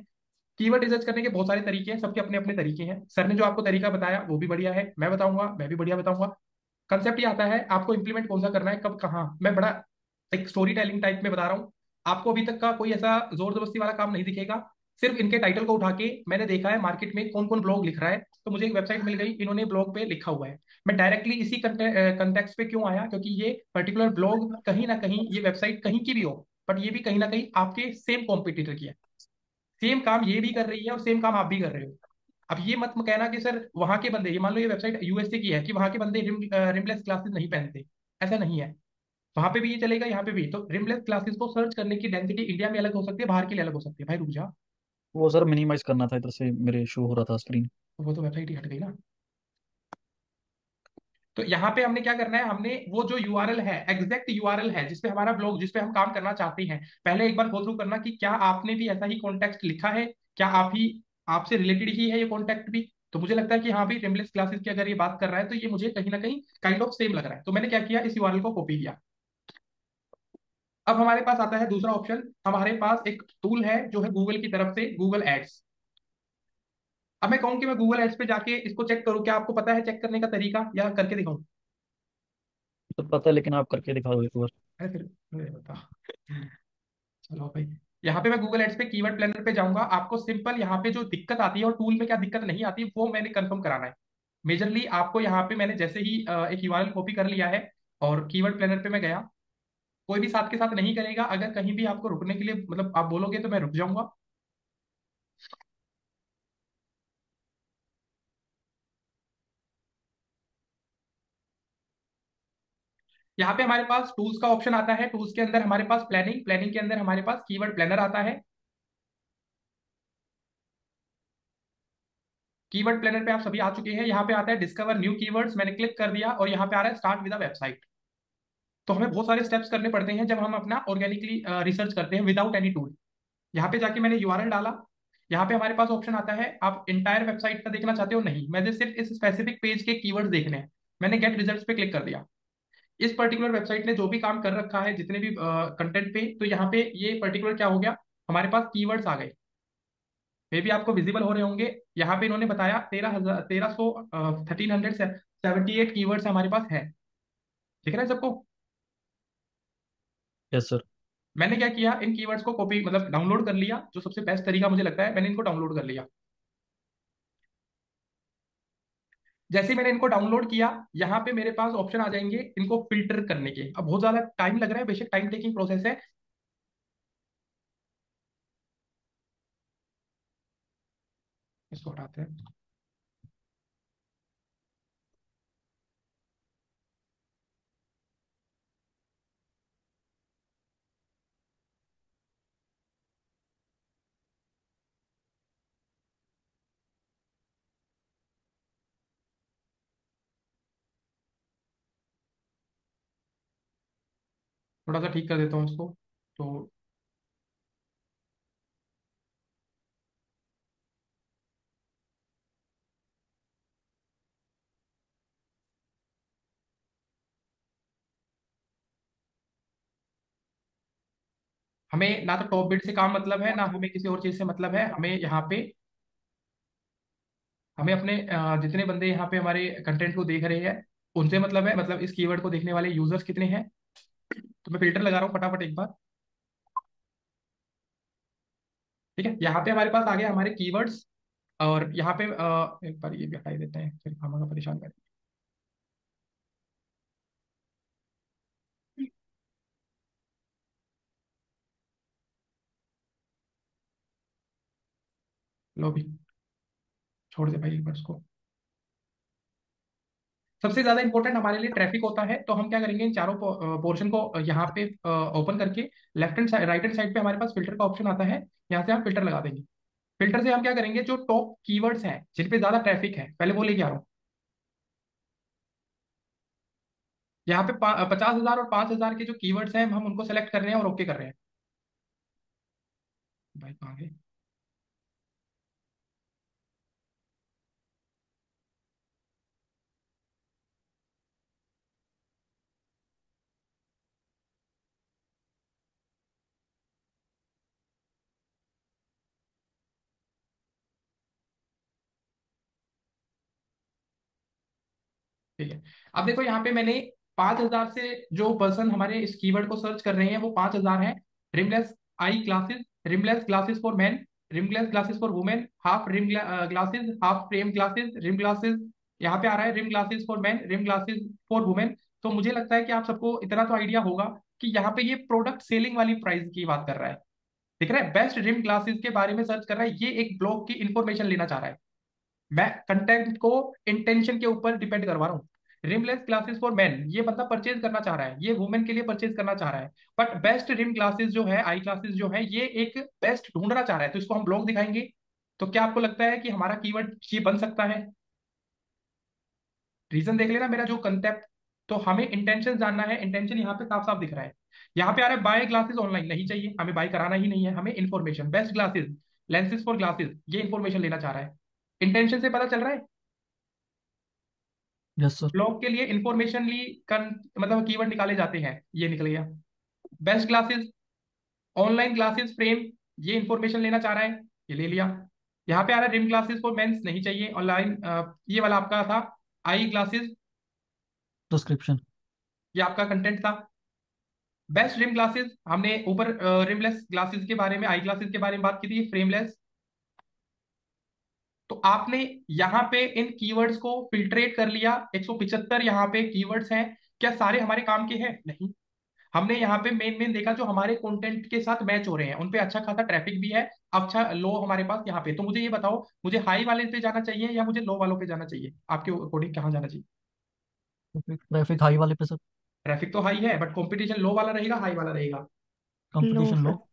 कीवर्ड रिसर्च करने के बहुत सारे तरीके हैं, सबके अपने अपने तरीके हैं। सर ने जो आपको तरीका बताया वो भी बढ़िया है, मैं बताऊंगा मैं भी बढ़िया बताऊंगा। कंसेप्ट ये आता है आपको इंप्लीमेंट कौन सा करना है कब कहाँ, मैं बड़ा एक स्टोरी टेलिंग टाइप में बता रहा हूँ। आपको अभी तक का कोई ऐसा जोर जबरदस्ती वाला काम नहीं दिखेगा। सिर्फ इनके टाइटल को उठा के मैंने देखा है मार्केट में कौन कौन ब्लॉग लिख रहा है, तो मुझे एक वेबसाइट मिल गई, इन्होंने ब्लॉग पे लिखा हुआ है। मैं डायरेक्टली इसी कंटेक्स्ट पे क्यों आया, क्योंकि ये पर्टिकुलर ब्लॉग कहीं ना कहीं, ये वेबसाइट कहीं की भी हो, बट ये भी कहीं ना कहीं आपके सेम कॉम्पिटिटर की है। सेम काम ये भी कर रही है और सेम काम आप भी कर रहे हो। अब ये मत कहना कि सर वहां के बंदे, ये मान लो ये वेबसाइट यूएसए की है, कि वहां के बंदे रिमलेस क्लासेस नहीं पहनते, ऐसा नहीं है। वहां पे भी ये चलेगा, यहाँ पे भी। तो रिमलेस क्लासेस को सर्च करने की डेंसिटी इंडिया में अलग हो सकती है, बाहर के लिए अलग हो सकती है। भाई रुक जा, वो सर मिनिमाइज करना था, इधर से मेरे शो हो रहा था स्क्रीन। तो वो तो वेबसाइट ही हट गई ना। तो यहाँ पे हमने क्या करना है, हमने वो जो यूआरएल है, एग्जैक्ट यूआरएल है जिसपे हमारा ब्लॉग, जिसपे हम काम करना चाहते हैं, पहले एक बार गो थ्रू करना कि क्या आपने भी ऐसा ही कॉन्टेक्स्ट लिखा है, क्या आप ही, आपसे रिलेटेड ही है ये कॉन्टेक्ट भी। तो मुझे लगता है कि हाँ भी रिमलेस क्लासेस की अगर ये बात कर रहा है तो ये मुझे कहीं ना कहीं काइंड ऑफ सेम लग रहा है। तो मैंने क्या किया, इस यूआरएल को कॉपी किया। अब हमारे पास आता है दूसरा ऑप्शन, हमारे पास एक टूल है जो है गूगल की तरफ से, गूगल एड्स। अब मैं कहूँ कि मैं गूगल एड्स पे जाके इसको चेक करूँ, क्या आपको पता है चेक करने का तरीका, या करके दिखाऊं? तो पता है, लेकिन आप करके दिखाओ एक बार। अरे फिर मुझे बता। चलो भाई, यहाँ पे मैं गूगल एड्स पे कीवर्ड प्लानर पे जाऊंगा। आपको सिंपल यहाँ पे जो दिक्कत आती है और टूल में क्या दिक्कत नहीं आती वो मैंने कंफर्म कराना है। मेजरली आपको यहाँ पे मैंने जैसे ही एक यूआरएल कॉपी कर लिया है और कीवर्ड प्लानर पे मैं गया, कोई भी साथ के साथ नहीं करेगा। अगर कहीं भी आपको रुकने के लिए मतलब आप बोलोगे तो मैं रुक जाऊंगा। यहाँ पे हमारे पास टूल्स का ऑप्शन आता है, टूल्स के अंदर हमारे पास प्लानिंग, प्लानिंग के अंदर हमारे पास कीवर्ड प्लानर आता है। कीवर्ड प्लानर पे आप सभी आ चुके हैं। यहाँ पे आता है डिस्कवर न्यू कीवर्ड्स, मैंने क्लिक कर दिया और यहाँ पे आ रहा है स्टार्ट विद अ वेबसाइट। तो हमें बहुत सारे स्टेप्स करने पड़ते हैं जब हम अपना ऑर्गेनिकली रिसर्च करते हैं विदाउट एनी टूल। यहाँ पे जाके मैंने यूआरएल डाला। यहाँ पे हमारे पास ऑप्शन आता है, आप इंटायर वेबसाइट का देखना चाहते हो, नहीं मुझे सिर्फ इस स्पेसिफिक पेज के कीवर्ड्स देखने हैं। मैंने गेट रिजल्ट्स पे क्लिक कर दिया। इस पर्टिकुलर वेबसाइट ने जो भी काम कर रखा है जितने भी कंटेंट पे, तो यहाँ पे ये पर्टिकुलर क्या हो गया, हमारे पास कीवर्ड्स आ गए। मे भी आपको विजिबल हो रहे होंगे। यहाँ पे इन्होंने बताया 13,000, 1300, 1378 कीवर्ड्स हमारे पास है। ठीक है ना सबको? Yes sir. मैंने क्या किया, इन कीवर्ड्स को कॉपी मतलब डाउनलोड कर लिया। जो सबसे बेस्ट तरीका मुझे लगता है, मैंने इनको डाउनलोड कर लिया। जैसे ही मैंने इनको डाउनलोड किया, यहाँ पे मेरे पास ऑप्शन आ जाएंगे इनको फिल्टर करने के। अब बहुत ज्यादा टाइम लग रहा है, बेशक टाइम टेकिंग प्रोसेस है। इसको हटाते हैं। थोड़ा सा ठीक कर देता हूँ इसको। तो हमें ना तो टॉप बिट से काम मतलब है, ना हमें किसी और चीज से मतलब है। हमें यहाँ पे, हमें अपने जितने बंदे यहाँ पे हमारे कंटेंट को देख रहे हैं उनसे मतलब है, मतलब इस कीवर्ड को देखने वाले यूजर्स कितने हैं। तो मैं फिल्टर लगा रहा हूँ फटाफट एक बार। ठीक है, यहाँ पे हमारे पास आ गया हमारे कीवर्ड्स। और यहाँ पे एक बार ये भी हटा ही देते हैं, फिर हमारा परेशान करें। लो भी, छोड़ दे भाई एक बार इसको। सबसे ज्यादा इंपॉर्टेंट हमारे लिए ट्रैफिक होता है। तो हम क्या करेंगे, इन चारों पोर्शन को यहाँ पे ओपन करके left hand side, right hand side पे हमारे पास फिल्टर का ऑप्शन आता है। यहाँ से हम फिल्टर लगा देंगे। फिल्टर से हम क्या करेंगे, जो टॉप कीवर्ड्स हैं जिन पे ज्यादा ट्रैफिक है, पहले वो लेके आ रहा हूँ। यहाँ पे 50,000 और 5,000 के जो कीवर्ड्स हैं हम उनको सेलेक्ट कर रहे हैं और ओके कर रहे हैं। भाई कहाँ गए? ठीक है, अब देखो यहाँ पे मैंने 5,000 से जो पर्सन हमारे इस कीवर्ड को सर्च कर रहे हैं वो 5,000 है। Rimless eye glasses, rimless glasses for man, rim glasses for women, half rim glasses, half frame glasses, rim glasses. यहाँ पे आ रहा है rim glasses for man, rim glasses for women. तो मुझे लगता है कि आप सबको इतना तो आइडिया होगा कि यहाँ पे ये प्रोडक्ट सेलिंग वाली प्राइस की बात कर रहा है। दिख रहा है, बेस्ट रिम ग्लासेस के बारे में सर्च कर रहा है, ये एक ब्लॉग की इंफॉर्मेशन लेना चाह रहा है। मैं कंटेंट को इंटेंशन के ऊपर डिपेंड करवा रहा हूँ। रिमलेस ग्लासेस फॉर मेन, ये बंदा परचेज करना चाह रहा है, ये वुमेन के लिए परचेज करना चाह रहा है। बट बेस्ट रिम ग्लासेस जो है, आई ग्लासेस जो है, ये एक बेस्ट ढूंढना चाह रहा है, तो इसको हम ब्लॉग दिखाएंगे। तो क्या आपको लगता है कि हमारा कीवर्ड ये बन सकता है? रीजन देख लेना मेरा जो कंसेप्ट। तो हमें इंटेंशन जानना है, इंटेंशन यहाँ पे साफ साफ दिख रहा है। यहाँ पे आ रहा है बाय ग्लासेस ऑनलाइन, नहीं चाहिए, हमें बाय कराना ही नहीं है, हमें information best glasses, lenses for glasses, ये इन्फॉर्मेशन लेना चाह रहा है। इंटेंशन से पता चल रहा है। Yes sir. ब्लॉग के लिए इंफॉर्मेशन ली मतलब कीवर्ड निकाले जाते हैं, ये निकल गया। Best glasses, online glasses frame, ये इंफॉर्मेशन लेना चाह रहा है, ये ले लिया। यहाँ पे आ रहा है रिम ग्लासेस फॉर मेंस, नहीं चाहिए ऑनलाइन। ये वाला आपका था आई ग्लासेस, डिस्क्रिप्शन। ये आपका कंटेंट था। बेस्ट रिम ग्लासेस, हमने ऊपर रिमलेस ग्लासेस के बारे में, आई ग्लासेस के बारे में बात की थी, फ्रेमलेस। तो आपने यहाँ पे इन कीवर्ड्स को फिल्ट्रेट कर लिया। 175 यहाँ पे कीवर्ड्स हैं, क्या सारे हमारे काम के हैं? नहीं। हमने यहाँ पे मेन मेन देखा जो हमारे कंटेंट के साथ मैच हो रहे हैं, उन पे अच्छा खासा ट्रैफिक भी है, अच्छा लो हमारे पास यहाँ पे। तो मुझे ये बताओ, मुझे हाई वाले पे जाना चाहिए या मुझे लो वालों पे जाना चाहिए? आपके अकॉर्डिंग कहाँ जाना चाहिए? ट्रैफिक हाई वाले पे सर। ट्रैफिक तो हाई है, बट कंपटीशन लो वाला रहेगा हाई वाला रहेगा? लो कंपटीशन लो। सर।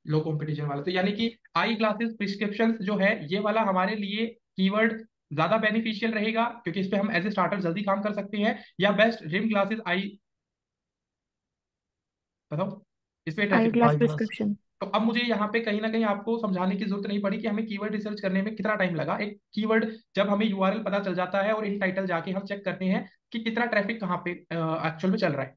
लो कंपटीशन वाला, तो यानी कि आई ग्लासेस प्रिस्क्रिप्शन जो है ये वाला हमारे लिए कीवर्ड ज्यादा बेनिफिशियल रहेगा, क्योंकि इस पे हम एज ए स्टार्टर जल्दी काम कर सकते हैं। या बेस्ट रिम ग्लासेस आई, बताओ, इस पे आई traffic. Glass high glass. Prescription. तो अब मुझे यहाँ पे कहीं ना कहीं आपको समझाने की जरूरत नहीं पड़ी कि हमें कीवर्ड रिसर्च करने में कितना टाइम लगा। एक कीवर्ड जब हमें यूआरएल पता चल जाता है और इन टाइटल जाके हम चेक करते हैं कि कितना ट्रैफिक कहाँ पे एक्चुअल में चल रहा है।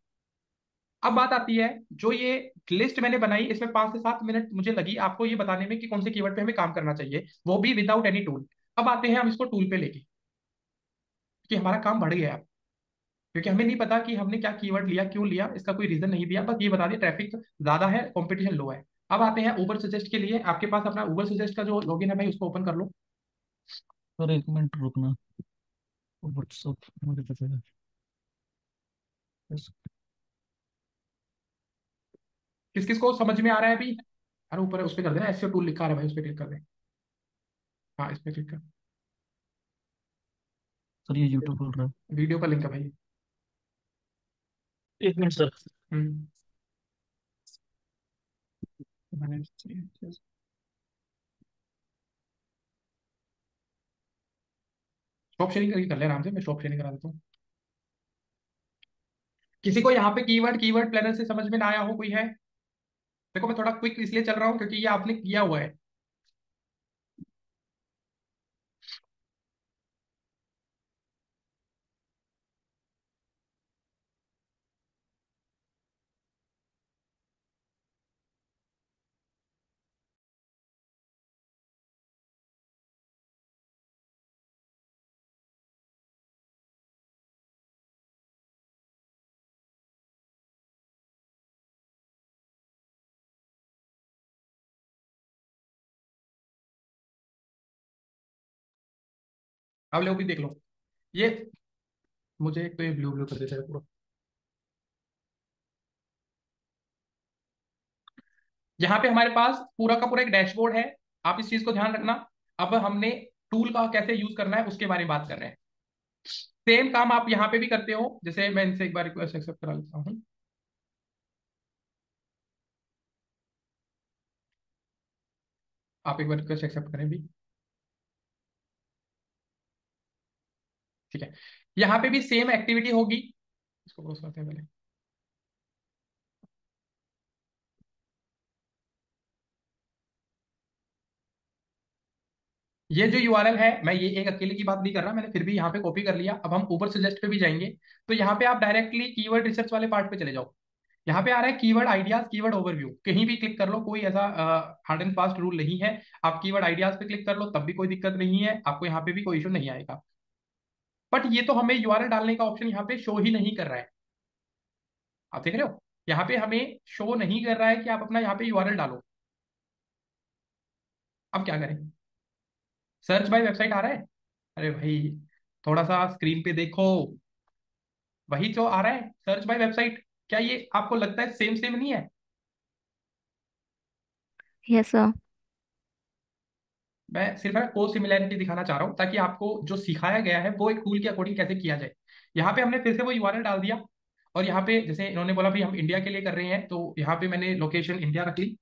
अब बात आती है, जो ये लिस्ट मैंने बनाई इसमें 5 से 7 मिनट मुझे लगी आपको ये बताने में कि कौन से कीवर्ड पे हमें काम करना चाहिए, वो भी विदाउट एनी टूल। अब आते हैं हम इसको टूल पे लेके, कि हमारा काम बढ़ गया है, क्योंकि हमें नहीं पता कि हमने क्या कीवर्ड लिया, क्यों लिया, इसका कोई रीजन नहीं दिया, बस ये बता दिया ट्रैफिक ज्यादा है, कंपटीशन लो है। अब आते हैं ऊबर सजेस्ट के लिए। आपके पास अपना ऊबर सजेस्ट का जो लॉगिन है भाई, उसको ओपन कर लो। सर एक मिनट रुकना। व्हाट्सअप मुझे पता है। Yes। किस किस को समझ में आ रहा है अभी? अरे ऊपर उस पर कर देना, एसईओ टूल लिखा है भाई, उस पर क्लिक कर दे। हाँ, इस पर क्लिक कर। सर ये यूट्यूब खोल रहा है। वीडियो का लिंक है भाई। एक मिनट सर। हम्म। स्टॉप शेयरिंग करके कर ले आराम से, मैं स्टॉप शेयरिंग करा देता हूँ। किसी को यहाँ पे कीवर्ड कीवर्ड प्लानर से समझ में ना आया हो, कोई है? देखो मैं थोड़ा क्विक इसलिए चल रहा हूँ क्योंकि ये आपने किया हुआ है। अब लोग भी देख लो ये। मुझे एक तो ये ब्लू ब्लू कर देता है पूरा। यहाँ पे हमारे पास पूरा का पूरा एक डैशबोर्ड है, आप इस चीज को ध्यान रखना। अब हमने टूल का कैसे यूज करना है उसके बारे में बात कर रहे हैं। सेम काम आप यहाँ पे भी करते हो, जैसे मैं इनसे एक बार रिक्वेस्ट एक्सेप्ट करा लेता हूँ। आप एक बार रिक्वेस्ट एक्सेप्ट करें भी, ठीक है। यहाँ पे भी सेम एक्टिविटी होगी। इसको क्लोज करते हैं पहले। ये जो यूआरएल है, मैं ये एक अकेले की बात नहीं कर रहा, मैंने फिर भी यहाँ पे कॉपी कर लिया। अब हम ऊपर सजेस्ट पे भी जाएंगे। तो यहाँ पे आप डायरेक्टली कीवर्ड रिसर्च वाले पार्ट पे चले जाओ। यहाँ पे आ रहा है कीवर्ड आइडियाज, कीवर्ड ओवरव्यू, कहीं भी क्लिक कर लो, कोई ऐसा हार्ड एंड फास्ट रूल नहीं है। आप कीवर्ड आइडियाज पे क्लिक कर लो तब भी कोई दिक्कत नहीं है, आपको यहाँ पे भी कोई इशू नहीं आएगा। बट ये तो हमें यूआरएल डालने का ऑप्शन यहाँ पे शो ही नहीं कर रहा है। आप देख रहे हो, यहाँ पे हमें शो नहीं कर रहा है कि आप अपना यहाँ पे यूआरएल डालो। अब क्या करें? सर्च बाय वेबसाइट आ रहा है? अरे भाई, थोड़ा सा स्क्रीन पे देखो, वही जो आ रहा है सर्च बाय वेबसाइट। क्या ये आपको लगता है सेम सेम नहीं है? Yes sir. मैं सिर्फ है को सिमिलैरिटी दिखाना चाह रहा हूँ, ताकि आपको जो सिखाया गया है वो एक टूल के अकॉर्डिंग कैसे किया जाए। यहाँ पे हमने फिर से वो यूआरएल डाल दिया, और यहाँ पे जैसे इन्होंने बोला भी हम इंडिया के लिए कर रहे हैं, तो यहाँ पे मैंने लोकेशन इंडिया रख ली।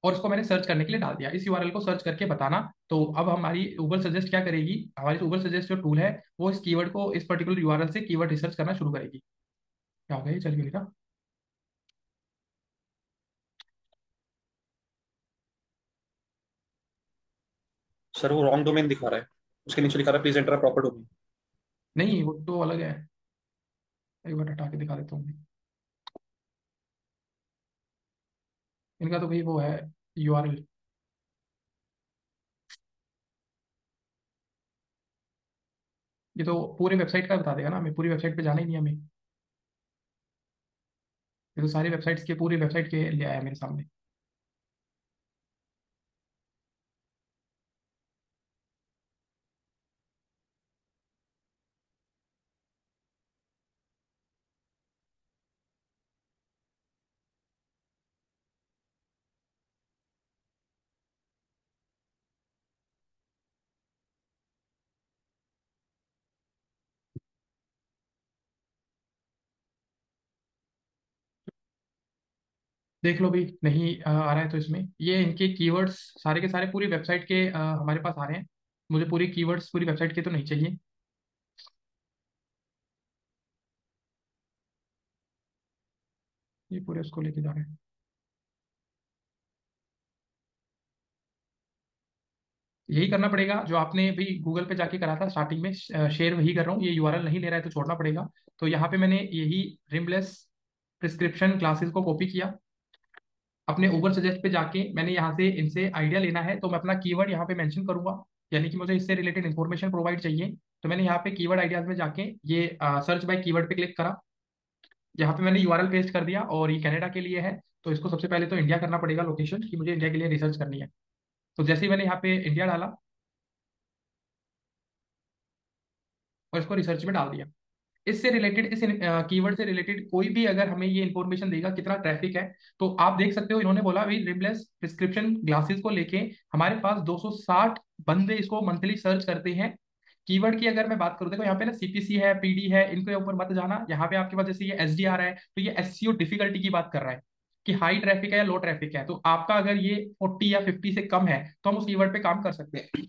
और इसको मैंने सर्च करने के लिए डाल दिया, इस यूआरएल को सर्च करके बताना। तो अब हमारी गूगल सजेस्ट क्या करेगी, हमारी गूगल सजेस्ट जो टूल है वो इस कीवर्ड को, इस पर्टिकुलर यूआरएल से कीवर्ड रिसर्च करना शुरू करेगी। क्या हो गया, ये चल गया लिखा। सर वो रॉन्ग डोमेन दिखा रहा है, उसके नीचे लिखा रहा है प्लीज एंटर प्रॉपर डोमेन। नहीं, वो तो अलग है, एक बार हटा के दिखा देता हूँ। इनका तो भाई वो है यूआरएल, ये तो पूरे वेबसाइट का बता देगा ना, हमें पूरी वेबसाइट पे जाना ही नहीं हमें, ये तो सारी वेबसाइट्स के, पूरी वेबसाइट के ले आया मेरे सामने। देख लो भाई, नहीं आ रहा है तो इसमें ये इनके कीवर्ड्स सारे के सारे पूरी वेबसाइट के हमारे पास आ रहे हैं। मुझे पूरी कीवर्ड्स पूरी वेबसाइट के तो नहीं चाहिए। ये पूरे उसको लेके जा रहे हैं। यही करना पड़ेगा जो आपने भी गूगल पे जाके करा था स्टार्टिंग में, शेयर वही कर रहा हूँ, ये यूआरएल नहीं ले रहा है तो छोड़ना पड़ेगा। तो यहाँ पे मैंने यही रिमलेस प्रिस्क्रिप्शन क्लासेस को कॉपी किया, अपने गूगल सजेस्ट पे जाके मैंने यहाँ से इनसे आइडिया लेना है, तो मैं अपना कीवर्ड यहाँ पे मेंशन करूंगा, यानी कि मुझे इससे रिलेटेड इन्फॉर्मेशन प्रोवाइड चाहिए। तो मैंने यहाँ पे कीवर्ड आइडियाज में जाके ये सर्च बाय कीवर्ड पे क्लिक करा, यहाँ पे मैंने यूआरएल पेस्ट कर दिया, और ये कनाडा के लिए है। तो इसको सबसे पहले तो इंडिया करना पड़ेगा लोकेशन, कि मुझे इंडिया के लिए रिसर्च करनी है। तो जैसे ही मैंने यहाँ पे इंडिया डाला और इसको रिसर्च में डाल दिया, इससे रिलेटेड, इस कीवर्ड से रिलेटेड कोई भी अगर हमें ये इन्फॉर्मेशन देगा कितना ट्रैफिक है, तो आप देख सकते हो इन्होंने बोला भाई रिमलेस प्रिस्क्रिप्शन ग्लासेस को लेके हमारे पास 260 बंदे इसको मंथली सर्च करते हैं। कीवर्ड की अगर मैं बात करूं, देखो यहाँ पे ना सीपीसी है, पीडी है, इनके ऊपर मत जाना। यहाँ पे आपके पास जैसे ये एसडीआर है, तो ये एससीओ डिफिकल्टी की बात कर रहा है कि हाई ट्रैफिक है या लो ट्रैफिक है। तो आपका अगर ये 40 या 50 से कम है तो हम उस कीवर्ड पे काम कर सकते हैं।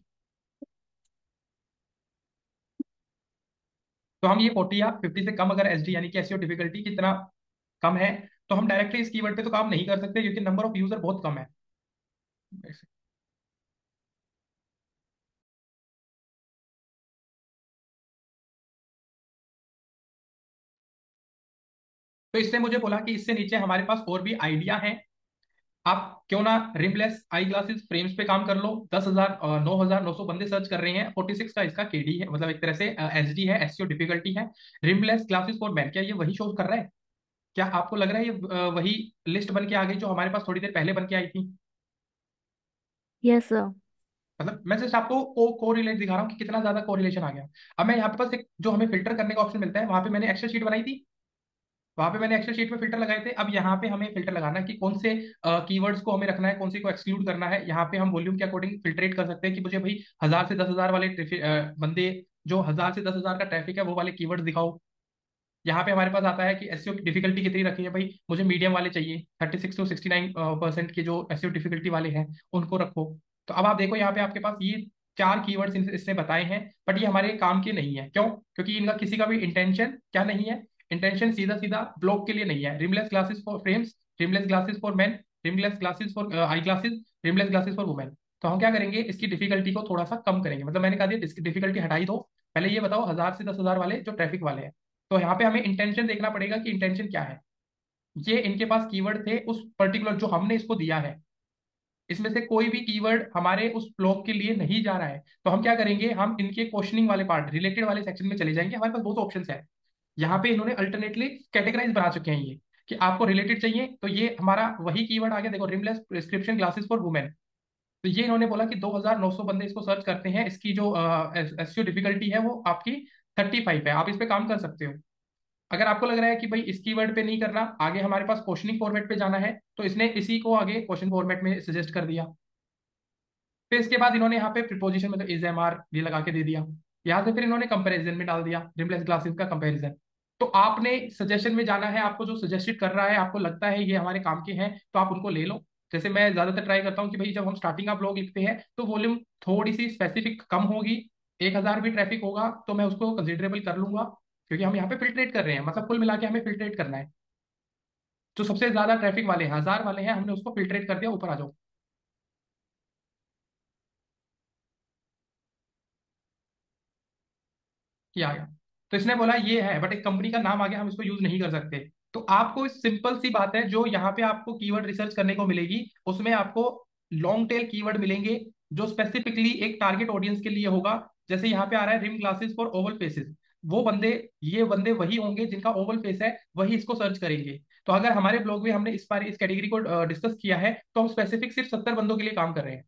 तो हम ये 40 या 50 से कम अगर एसडी यानी कि एसईओ डिफिकल्टी कितना कम है, तो हम डायरेक्टली इस कीवर्ड पे तो काम नहीं कर सकते, क्योंकि नंबर ऑफ यूजर बहुत कम है। तो इसने मुझे बोला कि इससे नीचे हमारे पास और भी आइडिया है, आप क्यों ना रिमलेस आई ग्लासेस फ्रेम्स पे काम कर लो। 10,000 9,900 बंदे सर्च कर रहे हैं, 46 का इसका केडी है, मतलब एक तरह से एसडी है, एससीओ डिफिकल्टी है। रिमलेस क्लासेस फॉर मैन, क्या ये वही शो कर रहा है? क्या आपको लग रहा है ये वही लिस्ट बन के आ गई जो हमारे पास थोड़ी देर पहले बन के आई थी? Yes sir. मतलब मैं जस्ट आपको को रिलेट दिखा रहा हूँ कि कितना ज्यादा कोरिलेशन आ गया। अब मैं यहाँ पे पास एक जो हमें फिल्टर करने का ऑप्शन मिलता है, वहां पे मैंने एक्सेल शीट बनाई थी, वहां पे मैंने एक्सेल शीट में फिल्टर लगाए थे। अब यहाँ पे हमें फिल्टर लगाना है कि कौन से कीवर्ड्स को हमें रखना है, कौन सी को एक्सक्लूड करना है। यहाँ पे हम वॉल्यूम के अकॉर्डिंग फिल्ट्रेट कर सकते हैं कि मुझे भाई 1,000 से 10,000 वाले बंदे, जो 1,000 से 10,000 का ट्रैफिक है वो वाले कीवर्ड्स दिखाओ। यहाँ पे हमारे पास आता है कि एसईओ की डिफिकल्टी कितनी रखी है, भाई मुझे मीडियम वाले चाहिए, 36 to 69% के जो एसईओ डिफिकल्टी वाले हैं उनको रखो। तो अब आप देखो यहाँ पे आपके पास ये 4 कीवर्ड्स इसने बताए हैं, बट ये हमारे काम के नहीं है। क्यों? क्योंकि इनका किसी का भी इंटेंशन क्या नहीं है, इंटेंशन सीधा सीधा ब्लॉग के लिए नहीं है। Rimless glasses for frames, rimless glasses for man, rimless glasses for I glasses, rimless glasses for women. तो हम क्या करेंगे, इसकी डिफिकल्टी को थोड़ा सा कम करेंगे। मतलब मैंने कहा दिया इसकी डिफिकल्टी हटाई दो, पहले ये बताओ 1,000 से 10,000 वाले जो ट्रैफिक वाले हैं। तो यहाँ पे हमें इंटेंशन देखना पड़ेगा कि इंटेंशन क्या है। ये इनके पास कीवर्ड थे उस पर्टिकुलर जो हमने इसको दिया है, इसमें से कोई भी कीवर्ड हमारे उस ब्लॉक के लिए नहीं जा रहा है। तो हम क्या करेंगे, हम इनके क्वेश्चनिंग वाले पार्ट, रिलेटेड वाले सेक्शन में चले जाएंगे। हमारे पास बहुत ऑप्शन है यहाँ पे, इन्होंने अल्टरनेटली कैटेगराइज बना चुके हैं ये, कि आपको रिलेटेड चाहिए तो ये हमारा वही कीवर्ड आ गया। देखो rimless prescription glasses for women, तो ये इन्होंने बोला कि 2,900 बंदे इसको सर्च करते हैं, इसकी जो एसईओ डिफिकल्टी है वो आपकी 35 है, आप इस पे काम कर सकते हो। अगर आपको लग रहा है कि भाई इस कीवर्ड पे नहीं करना, आगे हमारे पास क्वेश्चनिंग फॉर्मेट पे जाना है, तो इसने इसी को आगे क्वेश्चन फॉर्मेट में सजेस्ट कर दिया। फिर इसके बाद इन्होंने यहाँ पे प्रिपोजिशन में तो इज एम आर ये लगा के दे दिया। यहाँ से फिर इन्होंने कंपैरिजन में डाल दिया, रिमलेस ग्लासेस का कंपैरिजन। तो आपने सजेशन में जाना है, आपको जो सजेस्टेड कर रहा है आपको लगता है ये हमारे काम के हैं, तो आप उनको ले लो। जैसे मैं ज्यादातर ट्राई करता हूँ कि भाई जब हम स्टार्टिंग का ब्लॉग लिखते हैं तो वॉल्यूम थोड़ी सी स्पेसिफिक कम होगी। 1,000 भी ट्रैफिक होगा तो मैं उसको कंसिडरेबल कर लूंगा, क्योंकि हम यहाँ पे फिल्ट्रेट कर रहे हैं, मतलब कुल मिला के हमें फिल्ट्रेट करना है। जो सबसे ज्यादा ट्रैफिक वाले 1,000 वाले हैं हमने उसको फिल्ट्रेट कर दिया, ऊपर आ जाओ। किया गया। तो इसने बोला ये है, बट एक कंपनी का नाम आ गया, हम इसको यूज नहीं कर सकते। तो आपको सिंपल सी बात है, जो यहाँ पे आपको कीवर्ड रिसर्च करने को मिलेगी उसमें आपको लॉन्ग टेल कीवर्ड मिलेंगे, जो स्पेसिफिकली एक टारगेट ऑडियंस के लिए होगा। जैसे यहाँ पे आ रहा है rim glasses for oval faces, वो बंदे, ये बंदे वही होंगे जिनका ओवल फेस है, वही इसको सर्च करेंगे। तो अगर हमारे ब्लॉग में हमने इस बार इस कैटेगरी को डिस्कस किया है तो हम स्पेसिफिक सिर्फ 70 बंदों के लिए काम कर रहे हैं।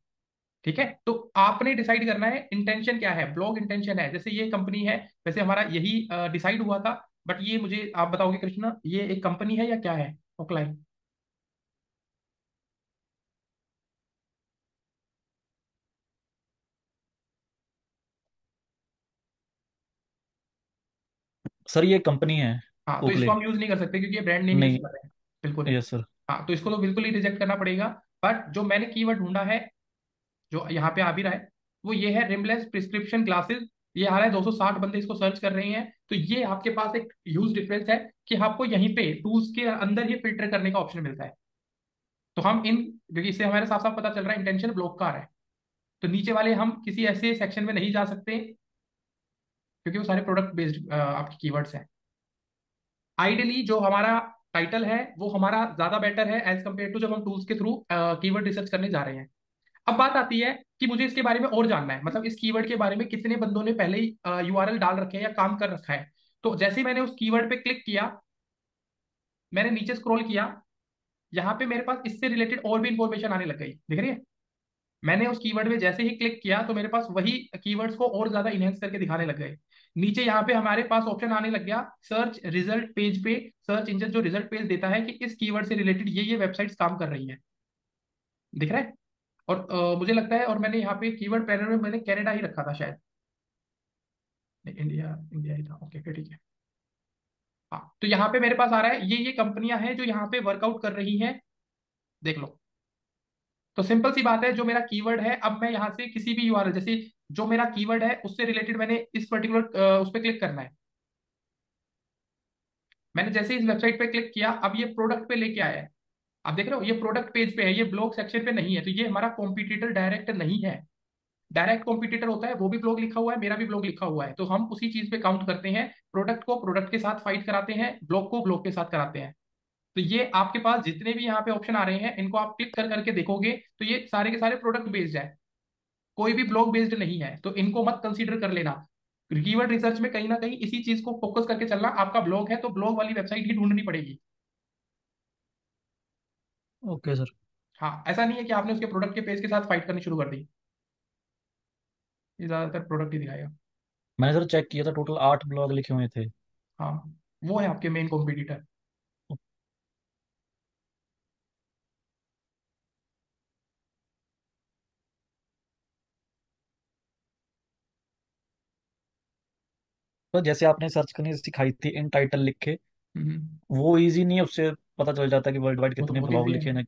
ठीक है, तो आपने डिसाइड करना है इंटेंशन क्या है, ब्लॉग इंटेंशन है, जैसे ये कंपनी है, वैसे हमारा यही डिसाइड हुआ था। बट ये मुझे आप बताओगे कृष्णा, ये एक कंपनी है या क्या है? ओकलाइन। सर ये कंपनी है, हाँ, तो इसको ओकले। हम यूज नहीं कर सकते क्योंकि ये ब्रांड नेम यूज नहीं। कर रहे हैं। बिल्कुल। Yes sir. हाँ, तो इसको तो बिल्कुल ही रिजेक्ट करना पड़ेगा। बट जो मैंने कीवर्ड ढूंढा है, जो यहाँ पे आ भी रहा है, वो ये है रिमलेस प्रिस्क्रिप्शन ग्लासेस। ये आ रहा है 260 बंदे इसको सर्च कर रहे हैं। तो ये आपके पास एक ह्यूज डिफरेंस है कि आपको यहीं पे टूल्स के अंदर ही फिल्टर करने का ऑप्शन मिलता है। तो हम इन, क्योंकि इससे हमारे साफ साफ पता चल रहा है इंटेंशन ब्लॉक का आ रहा है, तो नीचे वाले हम किसी ऐसे सेक्शन में नहीं जा सकते, क्योंकि वो सारे प्रोडक्ट बेस्ड आपकी कीवर्ड्स हैं। आइडियली जो हमारा टाइटल है वो हमारा ज्यादा बेटर है एज कम्पेयर टू जब हम टूल्स के थ्रू कीवर्ड रिसर्च करने जा रहे हैं। अब बात आती है कि मुझे इसके बारे में और जानना है, मतलब इस कीवर्ड के बारे में कितने बंदों ने पहले ही यूआरएल डाल रखे हैं या काम कर रखा है। तो जैसे ही मैंने उस कीवर्ड पे क्लिक किया, मैंने नीचे स्क्रॉल किया, यहाँ पे मेरे पास इससे रिलेटेड और भी इंफॉर्मेशन आने लग गई, दिख रही है? मैंने उस कीवर्ड में जैसे ही क्लिक किया तो मेरे पास वही कीवर्ड्स को और ज्यादा इनहेंस करके दिखाने लग गए। नीचे यहाँ पे हमारे पास ऑप्शन आने लग गया सर्च रिजल्ट पेज पे, सर्च इंजन जो रिजल्ट पेज देता है कि इस कीवर्ड से रिलेटेड ये वेबसाइट्स काम कर रही हैं। दिख रहा है? और मुझे लगता है, और मैंने यहाँ पे कीवर्ड पैनल में मैंने कनाडा ही रखा था शायद। नहीं, इंडिया, इंडिया ही था। ओके, फिर ठीक है। हाँ, तो यहाँ पे मेरे पास आ रहा है ये कंपनियां हैं जो यहाँ पे वर्कआउट कर रही हैं। देख लो। तो सिंपल सी बात है, जो मेरा कीवर्ड है, अब मैं यहाँ से किसी भी यूआरएल, जैसे जो मेरा कीवर्ड है उससे रिलेटेड मैंने इस पर्टिकुलर उस पर क्लिक करना है। मैंने जैसे इस वेबसाइट पे क्लिक किया, अब ये प्रोडक्ट पे लेके आया है। आप देख रहे हो, ये प्रोडक्ट पेज पे है, ये ब्लॉग सेक्शन पे नहीं है। तो ये हमारा कॉम्पिटिटर डायरेक्ट नहीं है। डायरेक्ट कॉम्पिटिटर होता है, वो भी ब्लॉग लिखा हुआ है, मेरा भी ब्लॉग लिखा हुआ है, तो हम उसी चीज पे काउंट करते हैं। प्रोडक्ट को प्रोडक्ट के साथ फाइट कराते हैं, ब्लॉग को ब्लॉग के साथ कराते हैं। तो ये आपके पास जितने भी यहाँ पे ऑप्शन आ रहे हैं, इनको आप क्लिक कर करके देखोगे तो ये सारे के सारे प्रोडक्ट बेस्ड है, कोई भी ब्लॉग बेस्ड नहीं है। तो इनको मत कंसीडर कर लेना। कीवर्ड रिसर्च में कहीं ना कहीं इसी चीज को फोकस करके चलना। आपका ब्लॉग है तो ब्लॉग वाली वेबसाइट ही ढूंढनी पड़ेगी। Okay sir. हाँ, ऐसा नहीं है कि आपने उसके प्रोडक्ट के पेज के साथ फाइट करनी शुरू कर दी। ये ज्यादातर प्रोडक्ट ही दिखाएगा। मैंने सर चेक किया था, टोटल 8 ब्लॉग लिखे हुए थे। हाँ, वो है आपके मेन कॉम्पिटिटर। तो जैसे आपने सर्च करनी सिखाई थी इन टाइटल लिख के, वो इजी नहीं है, उससे पता चल जाता है कि वर्ल्ड वाइड कितने वो तो ब्लॉग ईजी है, लिखे हैं।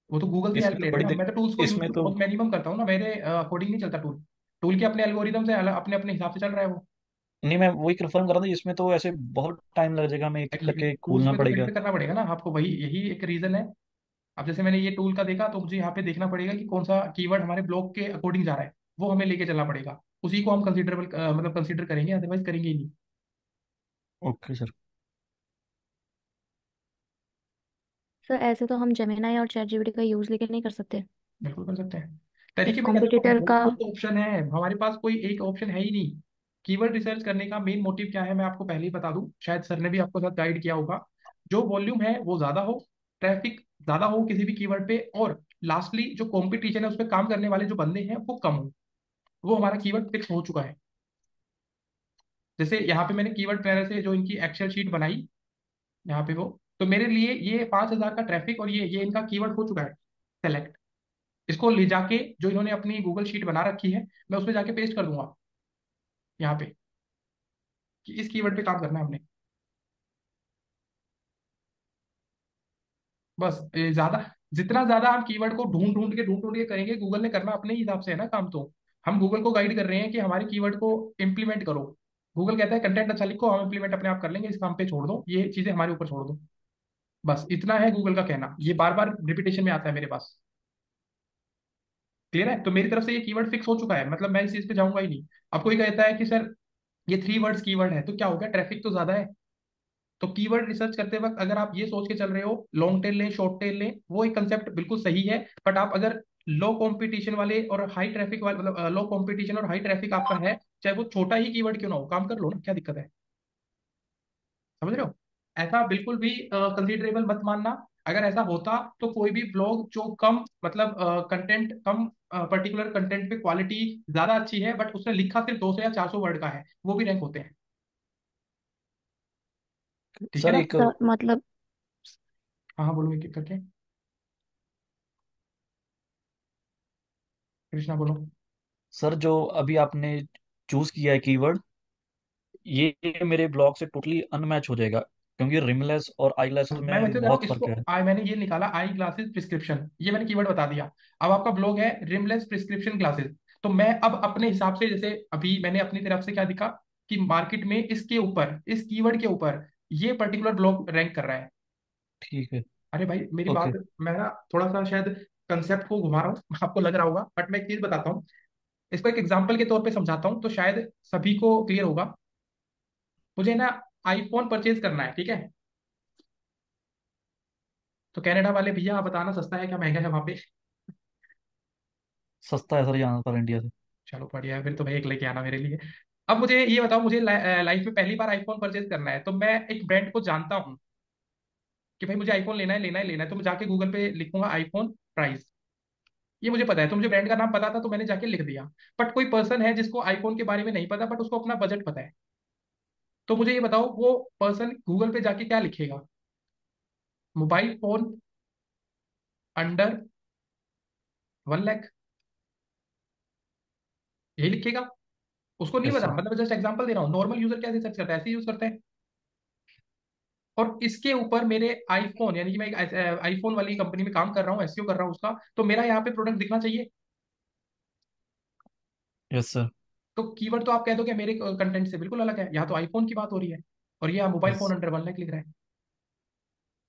वो तो गूगल से हेल्प इसमें तो लेते हैं बड़ी ना। मैं तो टूल्स को यूज इसमें तो बहुत मिनिमम करता हूँ ना, मेरे अकॉर्डिंग नहीं चलता टूल। टूल के अपने एल्गोरिदम से अपने अपने हिसाब से चल रहा है वो। नहीं, मैं वही कंफर्म कर रहा था, इसमें तो ऐसे बहुत टाइम लग जाएगा, हमें एक एक लेकिन करके टूल्स खोलना में तो पड़ेगा। फिल्टर करना पड़ेगा ना आपको, वही यही एक रीजन है। अब जैसे मैंने ये टूल का देखा तो मुझे यहाँ पे देखना पड़ेगा कि कौन सा कीवर्ड हमारे ब्लॉग के अकॉर्डिंग जा रहा है, वो हमें लेके चलना पड़ेगा। उसी को हम कंसिडरेबल मतलब कंसिडर करेंगे, अदरवाइज करेंगे ही नहीं। Okay sir. सर ऐसे तो हम जेमिनाई और चैट जीपीटी का यूज लेके नहीं कर सकते। बिल्कुल कर सकते हैं। तरीके एक भैया देखो, कॉम्पिटिटर का। बहुत ऑप्शन है हमारे पास, कोई एक ऑप्शन है ही नहीं। कीवर्ड रिसर्च करने का मेन मोटिव क्या है मैं आपको पहले ही बता दूं, शायद सर ने भी आपको साथ गाइड किया होगा। जो वॉल्यूम है वो ज्यादा हो, ट्रैफिक ज्यादा हो किसी भी कीवर्ड पे, और लास्टली जो कंपटीशन है उस पर काम करने वाले जो बंदे हैं वो कम हो। वो हमारा कीवर्ड फिक्स हो चुका है। जैसे यहाँ पे मैंने कीवर्ड प्लानर से जो इनकी एक्सेल शीट बनाई, यहाँ पे वो, तो मेरे लिए ये 5,000 का ट्रैफिक और ये इनका कीवर्ड हो चुका है सेलेक्ट। इसको ले जाके जो इन्होंने अपनी गूगल शीट बना रखी है, मैं उस पर जाके पेस्ट कर दूंगा यहाँ पे, कि इस कीवर्ड पे काम करना है हमने। बस ज्यादा जितना ज्यादा हम कीवर्ड को ढूंढ ढूंढ के करेंगे, गूगल ने करना अपने ही हिसाब से है ना काम। तो हम गूगल को गाइड कर रहे हैं कि हमारे कीवर्ड को इम्प्लीमेंट करो। गूगल कहता है कंटेंट अच्छा लिखो, हम इम्प्लीमेंट अपने आप कर लेंगे, इस काम पे छोड़ दो, ये चीजें हमारे ऊपर छोड़ दो। बस इतना है गूगल का कहना, ये बार बार रिपीटेशन में आता है मेरे पास। क्लियर है? तो मेरी तरफ से ये कीवर्ड फिक्स हो चुका है, मतलब मैं इस चीज पे जाऊंगा ही नहीं। अब कोई कहता है कि सर ये 3 वर्ड्स कीवर्ड है, तो क्या हो गया, ट्रैफिक तो ज्यादा है। तो कीवर्ड रिसर्च करते वक्त अगर आप ये सोच के चल रहे हो लॉन्ग टेल लें शॉर्ट टेल लें, वो एक कंसेप्ट बिल्कुल सही है। बट आप अगर लो कंपटीशन वाले और हाई ट्रैफिक वाले, मतलब लो कंपटीशन और हाई ट्रैफिक आपका है, चाहे वो छोटा ही कीवर्ड क्यों ना हो, काम कर लो ना, क्या दिक्कत है? समझ रहे हो? ऐसा बिल्कुल भी कंसिडरेबल मत मानना। अगर ऐसा होता तो कोई भी ब्लॉग जो कम, मतलब कंटेंट कम, पर्टिकुलर कंटेंट पे क्वालिटी ज्यादा अच्छी है, बट उसने लिखा सिर्फ 200 या 400 वर्ड का है, वो भी रैंक होते हैं। ठीक है सर ना? एक, सर मतलब हाँ हाँ, बोलो एक एक करके। कृष्णा बोलो। सर जो अभी आपने चूज किया है कीवर्ड, ये मेरे ब्लॉग से टोटली अनमैच हो जाएगा, क्योंकि रिमलेस और आई हाँ, मैं वैसे में कह रहा हूँ बहुत इसको, फर्क है। मैंने ये निकाला आई ग्लासेस प्रिस्क्रिप्शन, ये मैंने कीवर्ड बता दिया। अब आपका ब्लॉग है रिमलेस प्रिस्क्रिप्शन ग्लासेस। तो मैं अब अपने हिसाब से, जैसे अभी मैंने अपनी तरफ से क्या दिखा कि मार्केट में इसके ऊपर, इस कीवर्ड के ऊपर ये पर्टिकुलर ब्लॉग रैंक कर रहा है। ठीक है। अरे भाई मेरी बात, ओके। मैं ना थोड़ा सा शायद कंसेप्ट को घुमा रहा हूँ आपको लग रहा होगा, बट मैं एक चीज बताता हूँ, इसको एक एग्जांपल के तौर पे समझाता हूँ तो शायद सभी को क्लियर होगा। मुझे ना आईफोन परचेज करना है, ठीक है? तो कनाडा वाले भैया आप बताना सस्ता है क्या महंगा है वहां पे? सस्ता है सर यहाँ पर इंडिया से। चलो बढ़िया है, फिर तो भाई एक लेके आना मेरे लिए। अब मुझे ये बताओ, मुझे लाइफ में पहली बार आईफोन परचेज करना है, तो मैं एक ब्रांड को जानता हूँ कि भाई मुझे आईफोन लेना है लेना है लेना है, तो मैं जाके गूगल पे लिखूंगा आईफोन प्राइस, ये मुझे पता है, तो मुझे ब्रांड का नाम पता था तो मैंने जाके लिख दिया। बट कोई पर्सन है जिसको आईफोन के बारे में नहीं पता, बट उसको अपना बजट पता है, तो मुझे ये बताओ वो पर्सन गूगल पे जाके क्या लिखेगा? मोबाइल फोन अंडर 1 लाख, यही लिखेगा। उसको नहीं यस पता, सर। मतलब जस्ट एग्जांपल दे रहा हूँ, नॉर्मल यूजर कैसे सर्च करता है, ऐसे यूज करते हैं। और इसके ऊपर मेरे आईफोन, यानी कि मैं एक आईफोन वाली कंपनी में काम कर रहा हूँ, एसईओ कर रहा हूँ उसका, तो मेरा यहाँ पे प्रोडक्ट दिखना चाहिए। Yes sir. तो कीवर्ड तो आप कह दो कि मेरे कंटेंट से बिल्कुल अलग है, यहाँ तो आईफोन की बात हो रही है और ये mobile yes. Phone under 1 lakh लिख रहा है।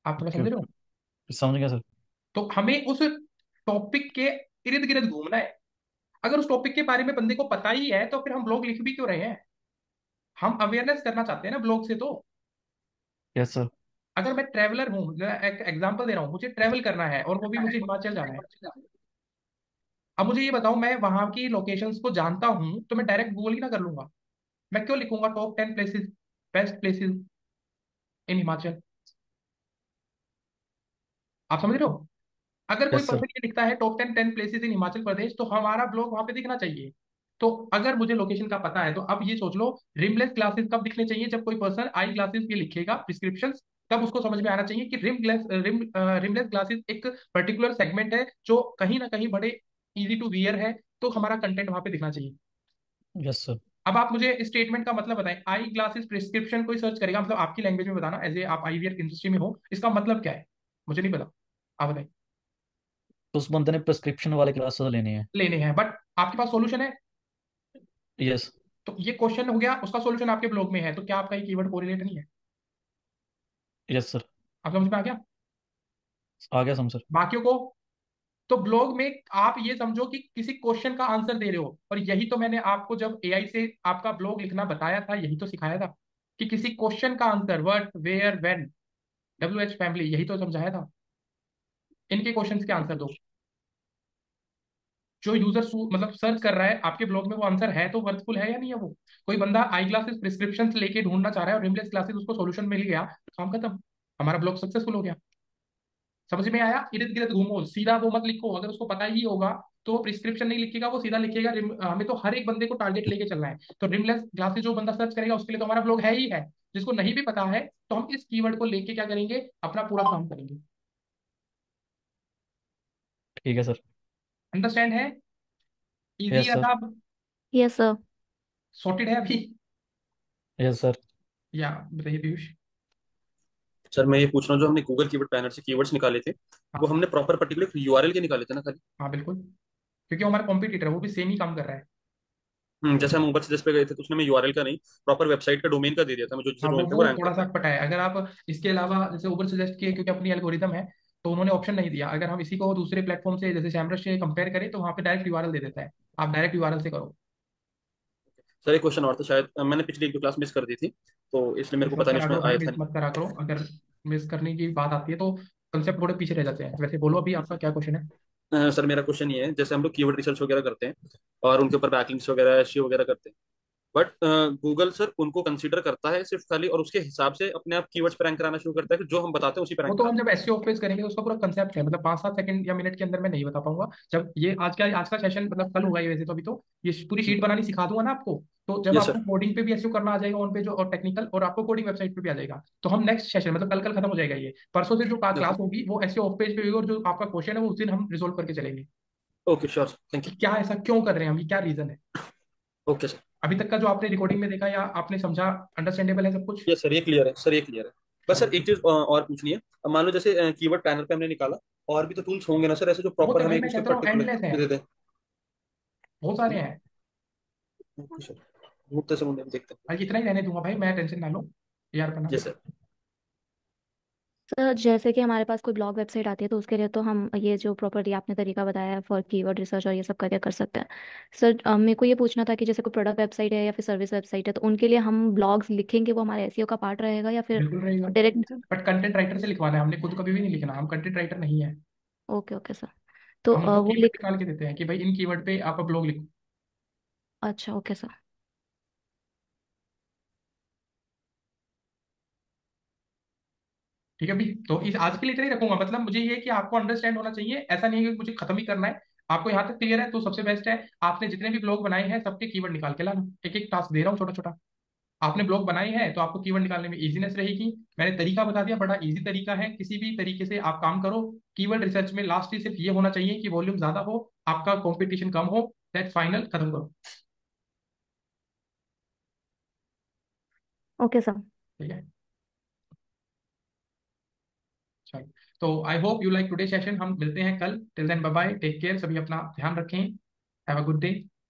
आप थोड़ा ओके समझ रहे हो? ओके, समझ गया सर। तो हमें उस टॉपिक के इर्द गिर्द घूमना है। अगर उस टॉपिक के बारे में बंदे को पता ही है तो फिर हम ब्लॉग लिख भी क्यों रहे हैं? हम अवेयरनेस करना चाहते हैं ना ब्लॉग से। तो यस सर। अगर मैं ट्रैवलर हूँ, मैं एक एग्जांपल दे रहा हूँ, मुझे ट्रैवल करना है और वो भी मुझे हिमाचल जाना है। अब मुझे ये बताओ, मैं वहां की लोकेशंस को जानता हूं तो मैं डायरेक्ट गूगल ही ना कर लूंगा? मैं क्यों लिखूंगा top 10 places, best places in Himachal? आप समझ रहे हो? अगर कोई यस सर। पर्सन ये लिखता है top 10 places in Himachal Pradesh, तो हमारा ब्लॉग वहां पे दिखना चाहिए। तो अगर मुझे लोकेशन का पता है, तो अब ये सोच लो रिमलेस ग्लासेस कब दिखने चाहिए? जब कोई पर्सन आई ग्लासेस ये लिखेगा प्रिस्क्रिप्शन, तब उसको समझ में आना चाहिए कि रिमलेस ग्लासेस एक पर्टिकुलर सेगमेंट है जो कहीं ना कहीं बड़े इजी टू वियर है, तो हमारा कंटेंट वहां पे दिखना चाहिए। Yes sir. अब आप मुझे स्टेटमेंट का मतलब बताएं, आई ग्लासेस प्रिस्क्रिप्शन कोई सर्च करेगा, मतलब आपकी लैंग्वेज में बताना, एज ए आप आईवीआर इंडस्ट्री में हो, इसका मतलब क्या है? मुझे नहीं पता, आप बताएं। तो उस बंदे ने प्रिस्क्रिप्शन वाले क्लासेस लेने हैं। लेने हैं, बट आपके पास सॉल्यूशन है। यस। तो ये क्वेश्चन हो गया, उसका सॉल्यूशन आपके ब्लॉग में है, तो क्या आपका ये कीवर्ड कोरिलेट नहीं है? Yes sir. आप समझ में आ गया? आ गया समझ सर। बाकियों को, तो ब्लॉग में आप ये समझो कि किसी क्वेश्चन का आंसर दे रहे हो, और यही तो मैंने आपको जब एआई से आपका ब्लॉग लिखना बताया था, यही तो सिखाया था कि किसी क्वेश्चन का answer, what where when W H family, यही तो समझाया था। इनके क्वेश्चंस के आंसर दो, जो यूजर मतलब सर्च कर रहा है आपके ब्लॉग में, वो आंसर है तो वर्थफुल है या नहीं है वो? कोई बंदा आई ग्लासेस प्रिस्क्रिप्शन लेके ढूंढना चाह रहा है और रिमलेस ग्लासेस उसको सॉल्यूशन मिल गया, काम खत्म, हमारा ब्लॉग सक्सेसफुल हो गया। समझ में आया? इर्द गिर्द घूमो, सीधा वो मत लिखो, अगर उसको पता ही होगा तो वो प्रिस्क्रिप्शन नहीं लिखेगा, वो सीधा लिखेगा हमें तो हर एक बंदे को टारगेट लेके चलना है, तो रिमलेस ग्लासेस जो बंदा सर्च करेगा उसके लिए तो हमारा ब्लॉग है ही है। जिसको नहीं भी पता है, तो हम इस कीवर्ड को लेके क्या करेंगे, अपना पूरा काम करेंगे। ठीक है सर। अंडरस्टैंड है? इजी यस है सर। साहब? Yes sir. सॉर्टेड है अभी? Yes sir. या बताइए पीयूष। सर मैं ये पूछ रहा हूँ, जो हमने गूगल कीवर्ड प्लानर से कीवर्ड्स निकाले थे, वो हाँ हमने प्रॉपर पर्टिकुलर यूआरएल के निकाले थे ना खाली? हाँ बिल्कुल, क्योंकि वो हमारा कॉम्पिटिटर है, वो भी सेम ही काम कर रहा है। जैसे हम ऊबर सजेस्ट पे गए थे तो उसने मैं यूआरएल का नहीं, प्रॉपर वेबसाइट का डोमेन का दे दिया था मुझे, जिस हाँ डोमेन पे वो वो रैंक थोड़ा कर सा रहा है। पटा है। अगर आप इसके अलावा जैसे ऊबर सजेस्ट किए क्योंकि अपनी एल्गोरिदम है, तो उन्होंने ऑप्शन नहीं दिया। अगर हम इसी को दूसरे प्लेटफॉर्म से जैसे सैमरश से कंपेयर करें तो वहाँ पे डायरेक्ट यूआरएल दे देता है, आप डायरेक्ट यूआरएल से करो। सर एक क्वेश्चन और था, शायद मैंने पिछली एक दो क्लास मिस कर दी थी, तो इसलिए मेरे मिस को मत पता नहीं करा उसमें करो भाई, आया मिस था नहीं। मत करा करो। अगर मिस करने की बात आती है तो कंसेप्ट थोड़े पीछे रह जाते हैं। वैसे बोलो अभी आपका क्या क्वेश्चन है। सर मेरा क्वेश्चन ये है, जैसे हम लोग कीवर्ड रिसर्च वगैरह करते हैं और उनके ऊपर बैकलिंक्स वगैरह एसईओ वगैरह करते हैं, बट गूगल सर उनको कंसीडर करता है सिर्फ खाली, और उसके हिसाब से अपने आप कीवर्ड्स पे रैंक कराना शुरू करता है कि जो हम बताते हैं उसी पे वो रैंक तो हम कराता जब एसईओ पेज करेंगे तो उसका पूरा कंसेप्ट है, मतलब 5-7 सेकंड या मिनट के अंदर मैं नहीं बता पाऊंगा। जब ये आज का सेशन मतलब कल होगा ये, वैसे तो अभी तो ये पूरी है। शीट बनानी सिखा दूंगा ना आपको। तो जब यस आपको सर। कोडिंग पे भी एसईओ करना आ जाएगा ऑन पेज और टेक्निकल, और आपको कोडिंग वेबसाइट पे भी आ जाएगा, तो हम नेक्स्ट सेशन मतलब कल कल खत्म हो जाएगा ये। परसों से जो ओके। क्लास होगी वो एसईओ ऑफ पेज पे होगी, और जो आपका क्वेश्चन है वो उस दिन हम रिजोल्व करके चलेंगे ओके श्योर सर, थैंक कि यू। क्या ऐसा क्यों कर रहे हैं हम, ये क्या रीजन है। Okay sir. अभी तक का जो आपने रिकॉर्डिंग में देखा या आपने समझा, अंडरस्टैंडेबल है सब कुछ। यस सर, ये क्लियर है सर, ये क्लियर है। बस चलो सर एक चीज और पूछनी है। अब मान लो जैसे कीवर्ड प्लानर पे हमने निकाला, और भी तो टूल्स होंगे ना सर ऐसे, जो बहुत प्रॉपर है हमें भाई, एक मैं उसके कहता रहा हूँ पर्टिकुलर एंडलेस है, दे दें? बहुत सारे हैं। ओके सर, ढूंढते समय हम देखते हैं। भाई इतना ही रहने दूंगा भाई, मैं टेंशन ना लो यार करना। Yes sir. सर जैसे कि हमारे पास कोई ब्लॉग वेबसाइट आती है तो उसके लिए तो हम ये जो प्रॉपर्टी आपने तरीका बताया है फॉर कीवर्ड रिसर्च और ये सब करके कर सकते हैं। सर मेरे को ये पूछना था कि जैसे कोई प्रोडक्ट वेबसाइट है या फिर सर्विस वेबसाइट है तो उनके लिए हम ब्लॉग्स लिखेंगे, वो हमारे एसईओ का पार्ट रहेगा या फिर बिल्कुल रहेगा, डायरेक्ट? बट कंटेंट राइटर से लिखवाना है, हमने खुद कभी भी नहीं लिखना, हम कंटेंट राइटर नहीं है। Okay okay sir. तो हम उनको वो कीवर्ड लिख। निकाल के देते हैं कि भाई इन कीवर्ड पे आप ब्लॉग लिखो। अच्छा ओके सर। ठीक है भाई, तो इस आज के लिए इतना ही रखूंगा। मतलब मुझे ये है कि आपको अंडरस्टैंड होना चाहिए, ऐसा नहीं है कि मुझे खत्म ही करना है। आपको यहाँ तक क्लियर है तो सबसे बेस्ट है। आपने जितने भी ब्लॉग बनाए हैं सबके कीवर्ड निकाल के लाना, एक एक टास्क दे रहा हूँ छोटा छोटा। आपने ब्लॉग बनाए हैं तो आपको कीवर्ड निकालने में इजीनेस रहेगी। मैंने तरीका बता दिया, बड़ा इजी तरीका है, किसी भी तरीके से आप काम करो। कीवर्ड रिसर्च में लास्ट ही सिर्फ ये होना चाहिए कि वॉल्यूम ज्यादा हो, आपका कंपटीशन कम हो। दैट फाइनल, खत्म करो। Okay sir. ठीक है, चलो। तो I hope you like today session, हम मिलते हैं कल। Till then bye bye, take care, सभी अपना ध्यान रखें। Have a good day.